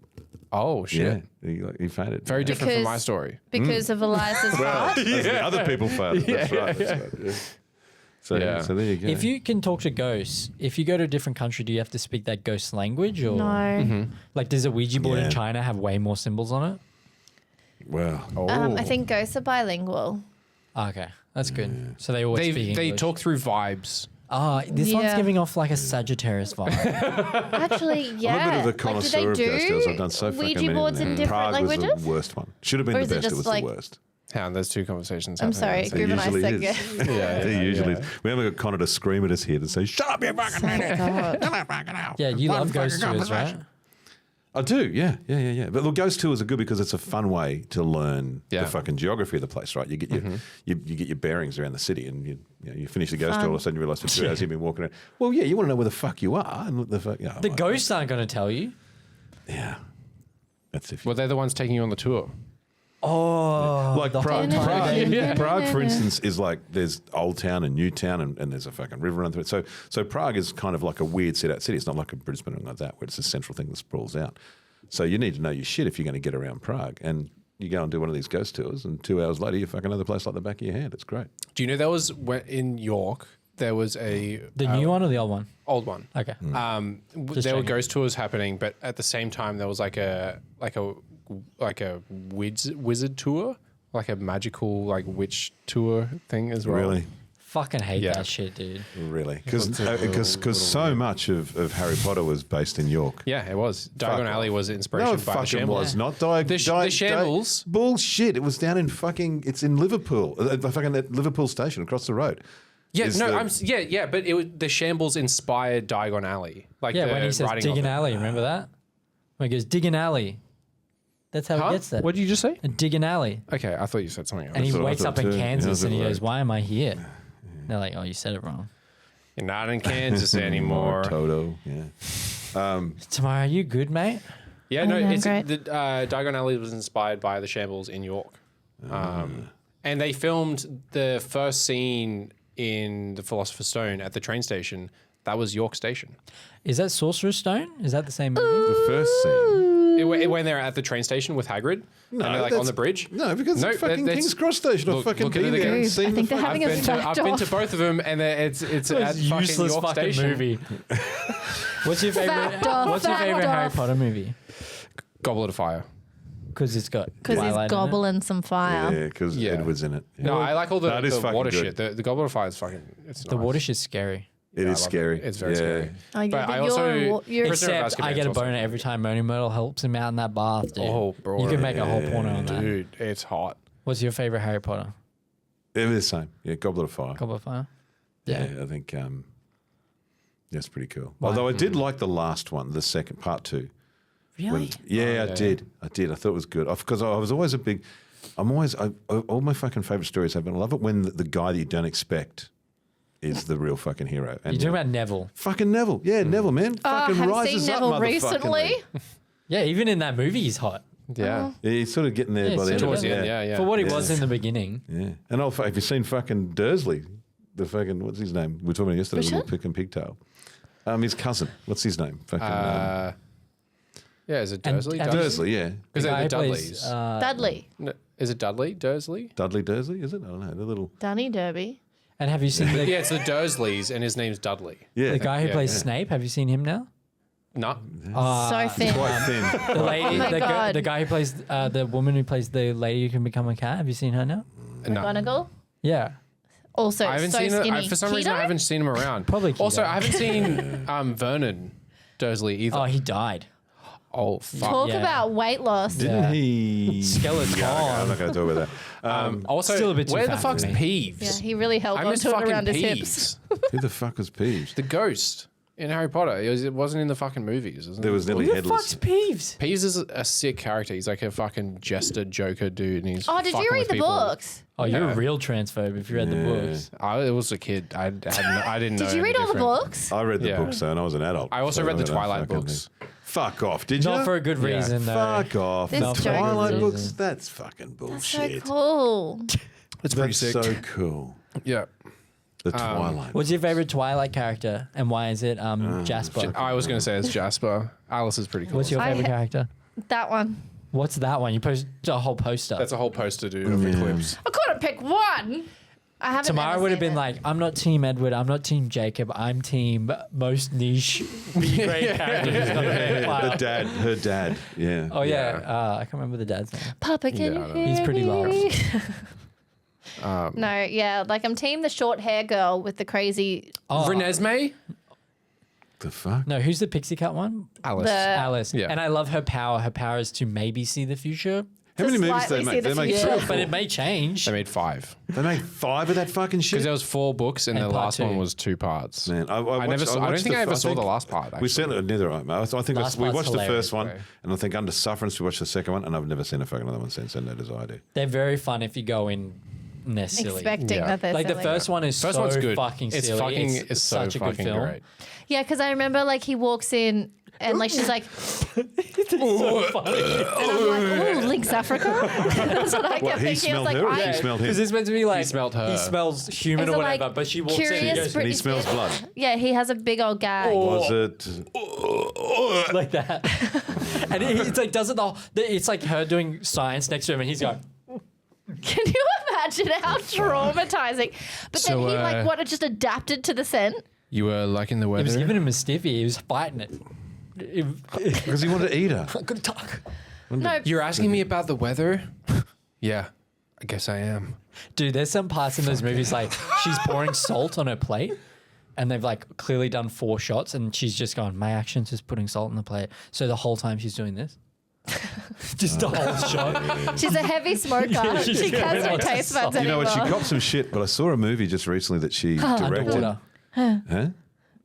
Oh shit! Yeah, he fainted. Very different from my Because- story. Because of Elias's heart. As the other people failed. That's right. Yeah. So, Yeah. so there you go. If you can talk to ghosts, if you go to a different country, do you have to speak that ghost language? Or No. like, does a Ouija board Yeah. in China have way more symbols on it? Well, I think ghosts are bilingual. Oh, okay, that's good. So they always speak They English. talk through vibes. Oh, this one's Yeah. giving off like a Sagittarius vibe. Actually, yeah. I'm a bit of a Like, do connoisseur they of do ghost tours. I've done so fucking Ouija many. boards of them. in different Prague languages? was the worst one. Should have been Or the is it best. It just was like- the worst. Hang on, there's two conversations. I'm happening sorry, at the Groove and I usually said is. yes. They usually is. We haven't got Connor to scream at us here to say, "Shut up, you fucking idiot!" Yeah, you love ghost tours, right? I do, yeah. But look, ghost tours are good because it's a fun way to learn Yeah. the fucking geography of the place, right? You get your you get your bearings around the city, and you finish the ghost tour. All of a sudden, you realise for 2 hours you've been walking around. Well, yeah, you want to know where the fuck you are and what the fuck. Yeah, The ghosts aren't going to tell you. Yeah, that's if. Well, they're the ones taking you on the tour. Oh, Like the Prague, whole time. Prague, for instance, is like there's Old Town and New Town, and there's a fucking river run through it. So Prague is kind of like a weird set-out city. It's not like a Brisbane or anything like that, where it's a central thing that sprawls out. So you need to know your shit if you're going to get around Prague. And you go and do one of these ghost tours, and 2 hours later, you fucking know the place like the back of your hand. It's great. Do you know there was in York? There was a The new one or the old one? old one. Okay. There checking. were ghost tours happening, but at the same time there was like a wizard tour, like a magical like witch tour thing as well. Really? Fucking hate Yeah. that shit, dude. Really? Because so much of Harry Potter was based in York. Yeah, it was. Diagon Fuck Alley off. was inspiration No, by the fucking Shambles. was not. The Shambles. Bullshit. It was down in fucking. It's in Liverpool. Fucking at Liverpool station across the road. Yeah, Is no, the- but the Shambles inspired Diagon Alley. Like Yeah, the when he says writing dig of an it. alley, remember that? When he goes, dig an alley. That's how Huh? he gets that. What did you just say? Dig an alley. Okay, I thought you said something else. And he what I wakes thought up in too. Yeah, Kansas that's and he it, goes, right. why am I here? They're like, oh, you said it wrong. You're not in Kansas anymore. Toto. Yeah. Tamara, are you good, mate? Yeah, no, Yeah, it's great. the Diagon Alley was inspired by the Shambles in York, and they filmed the first scene in The Philosopher's Stone at the train station. That was York Station. Is that Sorcerer's Stone? Is that the same movie? The first scene. When they're at the train station with Hagrid, and they're like on that's- the bridge. No, because No, it's fucking that's- King's Cross Station. I've Look- fucking look at been it there and again. seen I think the they're fucking- having a I've been to both of them, and it's at fucking useless York fucking Station. movie. What's your favorite? Fact off, What's your fact favorite Harry off. Potter movie? Goblet of Fire. Because it's got Because he's Twilight in it. gobbling some fire. Yeah, because Yeah. Edward's in it. No, I like all the That is fucking water good. shit. The Goblet of Fire is fucking. It's The nice. water shit's scary. It Yeah, I is love scary. It's very Yeah. scary. Oh, yeah, But but I also you're Prisoner of Except I Azkaban's get a also boner good. every time Moaning Myrtle helps him out in that bath, dude. Oh, bro. You can make a whole porno on that. Dude, it's hot. What's your favorite Harry Potter? It was the same. Yeah, Goblet of Fire. Goblet of Fire? Yeah, I think that's pretty cool. Although I did like the last one, the second part 2. Really? I did. I thought it was good because I was always all my fucking favorite stories have been. I love it when the guy that you don't expect is the real fucking hero. And You're talking about Neville. fucking Neville. Yeah, Neville, man. Fucking have you rises seen up, Neville motherfucking recently? lee. Yeah, even in that movie, he's hot. Yeah. Yeah, he's sort of getting there by the end. Towards of the it. end, yeah. For what he was in the beginning. Yeah. And have you seen fucking Dursley? The fucking, what's his name? We were talking about yesterday, Richard? little pick and pigtail. His cousin. What's his name? Fucking Yeah, is it Dursley? and- Dursley, yeah. Is it guy the who plays, Dudleys? Dudley. No, is it Dudley? Dursley? Dudley Dursley, is it? I don't know. The little. Danny Derby. And have you seen the, Yeah, it's the Dursleys, and his name's Dudley. Yeah. the guy who Yeah, plays yeah. Snape? Have you seen him now? No. So thin. Quite thin. The lady, my God. the guy who plays the woman who plays the lady who can become a cat. Have you seen her now? No. McGonagall. Yeah. Also, I haven't so seen skinny. it. For some reason, I Keto? haven't seen him around. Probably Also, keto. I haven't seen Vernon Dursley either. Oh, he died. Oh, fuck. Talk Yeah. about weight loss. Didn't Yeah. he? Skeleton. Yeah, okay, I'm not going to talk about that. Also, Still a bit too where the fat for fuck's me. Peeves? Yeah, he really held I on miss to it fucking around his hips. Peeves. Who the fuck was Peeves? The ghost in Harry Potter. It wasn't in the fucking movies, isn't There it? was nearly Who the headless. fuck's Peeves? Peeves is a sick character. He's like a fucking jester, joker dude, and he's. Oh, did you fucking read with the people. books? Oh, you're Yeah. a real transphobe if you read the books. I was a kid. I didn't know. Did you any read all the different. books? I read the Yeah. books though, and I was an adult. I also so read the don't Twilight fucking books. think. Fuck off, did you? Not for a good Yeah. reason, though. Fuck off. This The joke is Twilight good. books? That's fucking That's so bullshit. cool. It's That's so cool. Yeah. The Twilight. What's your favorite Twilight character, and why is it Jasper? I was going to say it's Jasper. Alice is pretty cool. What's your I favorite ha- character? That one. What's that one? You posted a whole poster. That's a whole poster, dude, of Eclipse. I couldn't pick one. I haven't. Tamara ever would have seen been it. like, I'm not Team Edward, I'm not Team Jacob, I'm Team most niche B-grade character who's got a vampire. Her dad. Yeah. Oh, yeah. I can't remember the dad's name. Papa, can Yeah, I you know. hear He's pretty me? Um, No, yeah, like I'm team the short hair girl with the crazy. Oh, Renesmee? The fuck? no, who's the pixie cut one? Alice. The- Alice. Yeah. And I love her power. Her power is to maybe see the future. How many to movies they slightly see make? the They make future. three or Yeah, but four. it may change. They made 5. They made 5 of that fucking shit. Because there was 4 books, and And the part last 2. one was 2 parts. Man, I don't think I ever saw the last part, We actually. certainly neither. I think Last we part's watched the hilarious, first one, bro. and I think Under Sufferance we watched the second one, and I've never seen a fucking other one since. And that is I do. They're very fun if you go in and they're silly. Expecting Yeah. that they're Like the silly. first one is First so one's good. fucking It's silly. fucking. It's so such a good fucking film. great. Yeah, because I remember like he walks in and like she's like, So funny. and I'm like, ooh, Lynx Africa. That's what I What, kept he thinking. I was smelled like, her or I, she smelled him? Because it's meant to be like smelled her. He smells human Is or it like whatever, but she walks in and curious goes And he Britney smells Spears? blood. Yeah, he has a big old gag. Was it? like that, and it's like does it the. It's like her doing science next to him, and he's going. Can you imagine how traumatizing? But So, then he like what just adapted to the scent. You were liking the It weather. was giving him a stiffy. He was fighting it. Because he wanted to eat her. Good talk. No, You're asking me about the weather? Yeah, I guess I am. Dude, there's some parts in those movies like she's pouring salt on her plate and they've like clearly done 4 shots and she's just gone, my action's just putting salt on the plate. So the whole time she's doing this. Just the whole shot. she's a heavy smoker. Yeah, she's she has no really taste buds You know anymore. what? She copped some shit, but I saw a movie just recently that she directed. Underwater. Huh?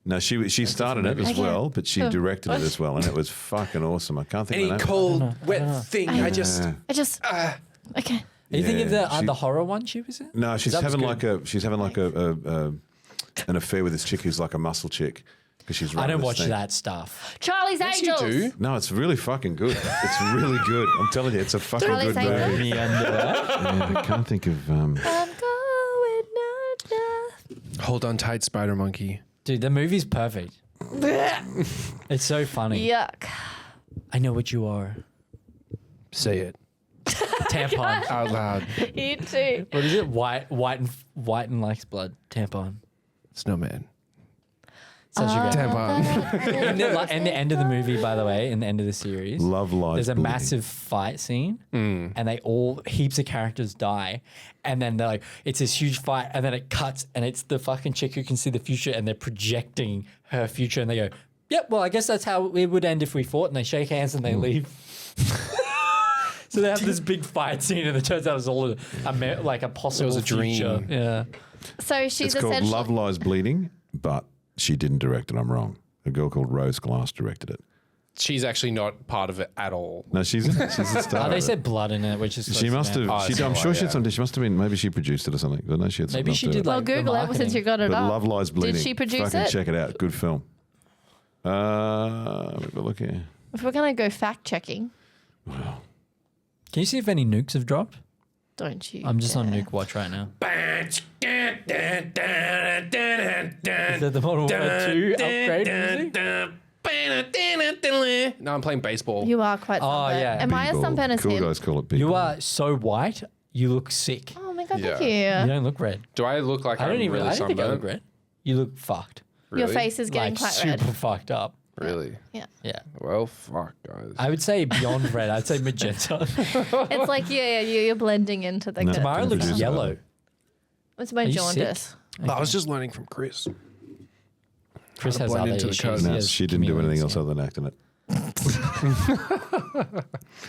No, she started it as well, but she directed it as well, and it was fucking awesome. I can't think of the name. cold, wet thing. I just. I just okay. Are you thinking Yeah, of the horror one she was in? No, she's That was having good. like an affair with this chick who's like a muscle chick because she's. I running don't this watch thing. that stuff. Charlie's Yes, you Angels. do. No, it's really fucking good. It's really good. I'm telling you, it's a fucking Charlie's good Angels? movie. Me under that. Yeah, I can't think of. I'm going under. Hold on tight, Spider Monkey. Dude, the movie's perfect. It's so funny. Yuck. I know what you are. Say it Tampon. out loud. You too. What is it? White and likes blood. Tampon. Snowman. Such a great. Tampon. In the end of the movie, by the way, in the end of the series, Love Lies there's a Bleeding. massive fight scene, and heaps of characters die, and then they're like, it's this huge fight, and then it cuts, and it's the fucking chick who can see the future, and they're projecting her future, and they go, yep, well, I guess that's how it would end if we fought, and they shake hands and they leave. So they have this big fight scene, and it turns out it was all a possible It was a future. dream. Yeah. So she's It's called essentially. Love Lies Bleeding, but she didn't direct it. I'm wrong. A girl called Rose Glass directed it. She's actually not part of it at all. No, she's a star. They of said it. blood in it, which is She must have. Oh, She, that's I'm all sure right, she had yeah. something. She must have been. Maybe she produced it or something. But no, she had something. Maybe else she to did it. Well, like the Google it since marketing. you got it But up. Love Lies Bleeding. she produce Fucking it? check it out. Good film. Let me look here. If we're gonna go fact checking, Can you see if any nukes have dropped? don't you? I'm just on dare. Nuke Watch right now. Is that the Modern Warfare 2 upgrade music? No, I'm playing baseball. You are quite. Oh, sunburnt. yeah. Am I as B-ball. sunburnt as Cool him? guys call it B-ball. You are so white, you look sick. Oh my god, Yeah. thank you. You don't look red. Do I look like I don't I'm even. really I don't think I look sunburnt? red. You look fucked. Your Really? face is getting Like quite super red. fucked up. Really? Yeah. Yeah. Well, fuck, guys. I would say beyond red. I'd say magenta. It's like you're blending into the. No. Tamara Didn't looks produce yellow. it. It's my Are you jaundice. I was just learning from Chris. Chris has blend other into the issues. code. He No, has she didn't do anything chameleons, else yeah. other than act in it.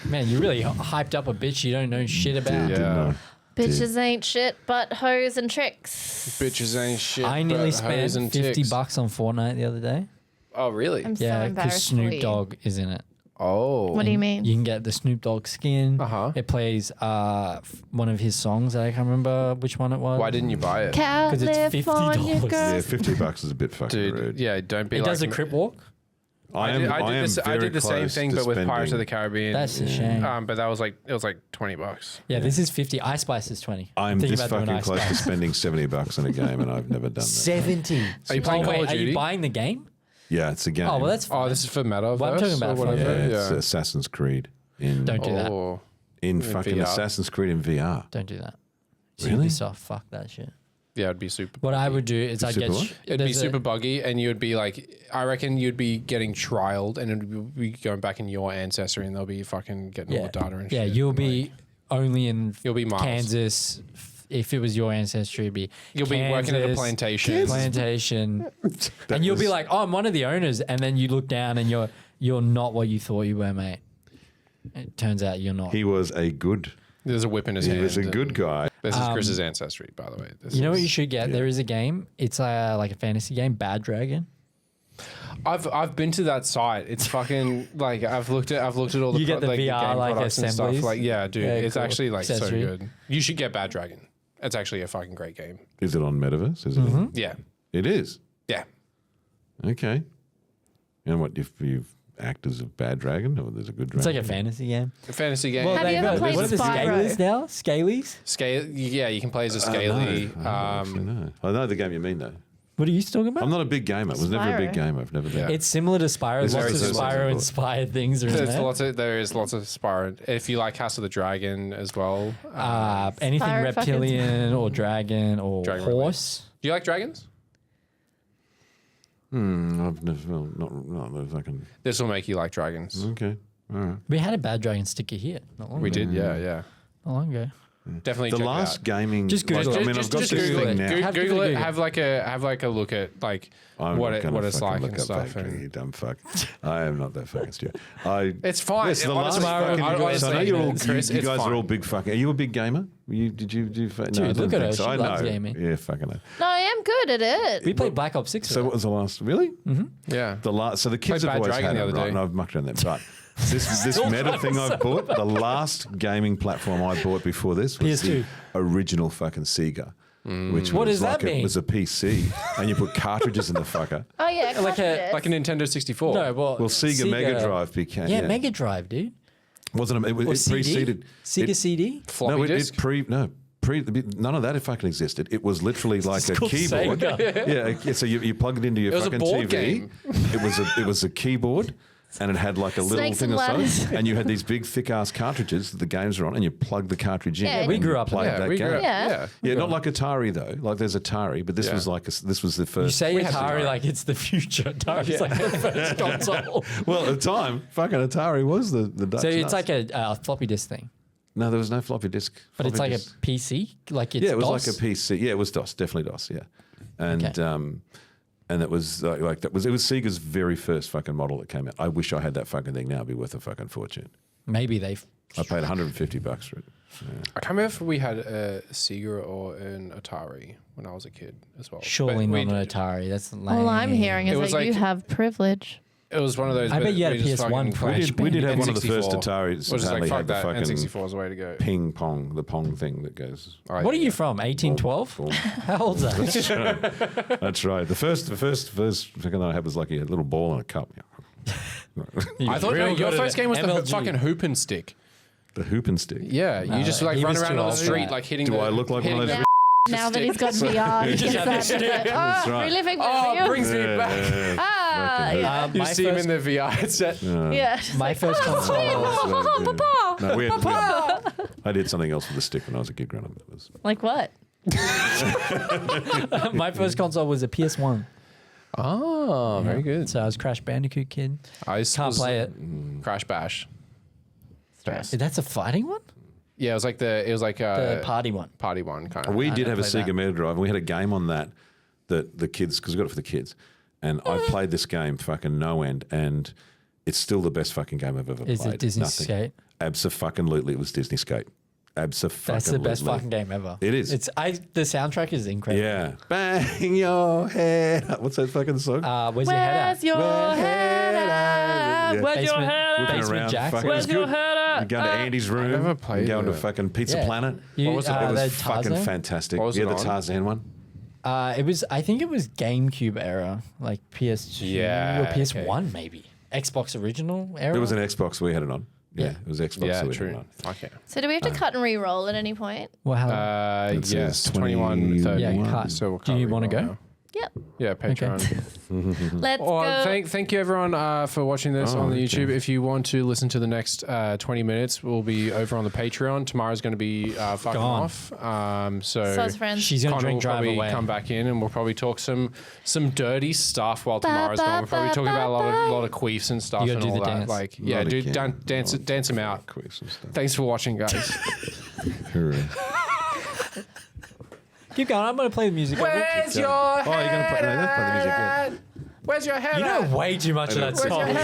Man, you really hyped up a bitch you don't know shit about. Yeah. Didn't know. Bitches ain't shit but hoes and tricks. Bitches ain't shit. I nearly but hoes spent and $50 ticks. on Fortnite the other day. Oh, really? I'm so Yeah, because embarrassed for Snoop you. Dogg is in it. Oh. What do you mean? You can get the Snoop Dogg skin. Uh-huh. It plays one of his songs that I can't remember which one it was. Why didn't you buy it? Because it's California $50. girl. Yeah, $50 is a bit fucking Dude, rude. yeah, don't be It like does a me. crip walk? I did the same very thing, close but to with Pirates of the spending- Caribbean. That's a shame. But that was like it was like $20. Yeah, this is 50. Ice Spice is 20. I'm Thinking this about doing fucking Ice close to Spice. spending $70 on a game, and I've never done that. 70. Are you playing Call of Are Duty? you buying the game? Yeah, it's a game. Oh, well, that's fine. Oh, this is for Metaverse. Well, I'm talking about or whatever. yeah, it's Yeah. Assassin's Creed in Don't do that. Oh. in fucking VR. Assassin's Creed in VR. Don't do that. Really? Ubisoft, fuck that shit. Yeah, it'd be super. What I would do is I'd Super get... what? It'd be there's a- super buggy, and you'd be like, I reckon you'd be getting trialed, and it'd be going back in your ancestry, and they'll be fucking getting all the data and shit. Yeah, you'll be Like, only in You'll be Miles. Kansas. If it was your ancestry, it'd be You'll be working at a Kansas, plantation. Plantation, That and you'll be was- like, "Oh, I'm one of the owners," and then you look down and you're not what you thought you were, mate. It turns out you're not. He was a good. There's a whip in his He hand. was a good guy. This is Chris's ancestry, by the way. This You know what is- you should get? yeah. There is a game. It's like a fantasy game, Bad Dragon. I've been to that site. It's fucking like I've looked at all the You get the VR, game like, products and stuff. assemblies? Like yeah, dude, Yeah, it's cool. actually like Accessory. so good. You should get Bad Dragon. It's actually a fucking great game. Is it on Metaverse? Is it? Mm-hmm. Yeah, It is. yeah. Okay. And what if you act as a bad dragon or there's a good dragon? It's like a fantasy game. A fantasy game. Have you they've ever got- played what are the Spyro? Scalies now? Scalies? Scale. Yeah, you can play as a I scaly. don't know. I know the game you mean though. What are you talking about? I'm not a big gamer. I was never a big Spyro. gamer. I've never done. It's similar to Spyro. It's Lots very of similar. Spyro inspired things are in There is lots of Spyro. If you like House of the Dragon as well. Anything Spyro fucking- reptilian or dragon or Dragon horse. Do you like dragons? I've never. Well, not fucking. This will make you like dragons. Okay. All right. We had a Bad Dragon sticker here. Not long We ago. did, yeah. Not long ago. Definitely The check last it out. gaming. Just Google like, it. I mean, I've got Just this Google thing it. now. Have to Google it. Google. Have like a look at like I'm what not gonna it's fucking like look and up stuff. Factory, and- you dumb fuck. I am not that fucking stupid. It's fine. Yes, the last Honestly, fucking. honestly, So I know you're all. Chris, you it's guys fine. are all big fucking. Are you a big gamer? Did you do? No, I Dude, don't look at think her. so. She I loves know. gaming. Yeah, fucking. No, I am good at it. We played Black Ops 6. So what was the last? Really? Yeah. The last. So the kids Played have Bad always Dragon had the it, other right? day. And I've mucked around that. But this meta thing I've bought, the last gaming platform I bought before this was the PS2. original fucking Sega. Which What was does that like mean? It was a PC, and you put cartridges in the fucker. Oh yeah, Like a- cartridges. Like a Nintendo 64. No, well, Well, Sega Mega Drive became. Yeah, Mega Drive, dude. Wasn't it? It Or CD? preceded. Sega it, CD? floppy no, disk. none of that fucking existed. It was literally like a called keyboard. Sega. Yeah, so you plug it into your It was a fucking board TV. game. It was a keyboard, and it had like a little Snakes thing and or something, ladders. and you had these big thick ass cartridges that the games were on, and you plug the cartridge in. Yeah, and we you grew up played with that we game. grew up- Yeah. yeah. Yeah, not like Atari though. Like there's Atari, but this Yeah. was like this was the first. You say had Atari Atari. like it's the future. Atari's like the first console. well, at the time, fucking Atari was the Dutch So it's nuts. like a floppy disk thing, no, there was no floppy disk. but it's Floppy like disk. a PC. Like it's Yeah, it was DOS? like a PC. Yeah, it was DOS, definitely DOS. Yeah, and Okay. and it was like that was Sega's very first fucking model that came out. I wish I had that fucking thing now. It'd be worth a fucking fortune. Maybe they I paid $150 for it. I can't remember if we had a Sega or an Atari when I was a kid as well. Surely But not an Atari. That's lame. All I'm hearing It is was that you like- have privilege. It was one of those. I bet you had we a just PS1 fucking- Crash We did have one of the first N64. Ataris. Was just like, Apparently fuck had the that. fucking N64 is the way to go. ping pong, the pong thing that goes. Oh, What are yeah. you from? 1812? Boom. How old's that? That's right. That's right. The first thing I had was like a little ball and a cup. I thought Real your good first at game was the MLG. fucking hoop and stick. The hoop and stick. Yeah, you just like he run was around too on the old for street that. like hitting. Do the, I look like one of hitting those? Now that he's got VR, he gets that. That's Oh, right. reliving the Oh, it real. brings me back. Ah, yeah. You my see him first- in the VR headset. Yeah. My first console. No, I did something else with the stick when I was a kid growing up. That was Like what? My first console was a PS1. Oh, very good. So I was Crash Bandicoot kid. I Can't play it. Crash Bash. That's a fighting one? Yeah, it was like The party one. party one kind of. We did have a never played Sega that. Mega Drive, and we had a game on that the kids, because we got it for the kids, and I played this game fucking no end, and it's still the best fucking game I've ever Is played. it Disney Nothing. Skate? Abso-fucking-lutely, it was Disney Skate. Abso-fucking-lutely. That's the best fucking game ever. It is. The soundtrack is incredible. Yeah. Bang your head up. What's that fucking song? Where's your head Where's at? your head at? Yeah. Where's your Basement- head at? Whipping Basement around, Jackson. fucking- Where's it was your good. head at? You go to Andy's room. never played You go into it. fucking Pizza Yeah. Planet. You- What was it? It was the fucking Tarzan? fantastic. What was Yeah, it the on? Tarzan one. I think it was GameCube era, like PS2 Yeah, or PS1 maybe. Xbox original era. It was an Xbox we had it on. Yeah, Yeah. it was Xbox. Yeah, we had it true. on. Okay. So do we have to cut and re-roll at any point? Well, how, It Yes, says 21, 30. Yeah, cut. So we'll Do you wanna go? now. Yep. Yeah, Patreon. Let's Well, go. thank you everyone for watching this on the YouTube. If you want to listen to the next 20 minutes, we'll be over on the Patreon. Tamara's going to be fucking Gone. off. So So's friends. she's gonna Connor drink will drive probably away. come back in and we'll probably talk some dirty stuff while Tamara's gone. We'll probably talk about a lot of queefs and stuff You and gotta all do the that. dance. Like, yeah, Lot of dude, can- dance them out. Quiz and stuff. Thanks for watching, guys. Hooray. keep going. I'm gonna play the music. Where's your Oh, you're going to play, no, don't play the music yet. Where's your head You know way too much of that song.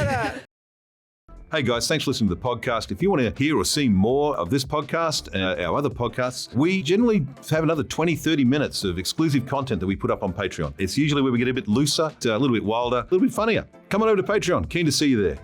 Hey guys, thanks for listening to the podcast. If you want to hear or see more of this podcast, our other podcasts, we generally have another 20, 30 minutes of exclusive content that we put up on Patreon. It's usually where we get a bit looser, a little bit wilder, a little bit funnier. Come on over to Patreon. Keen to see you there.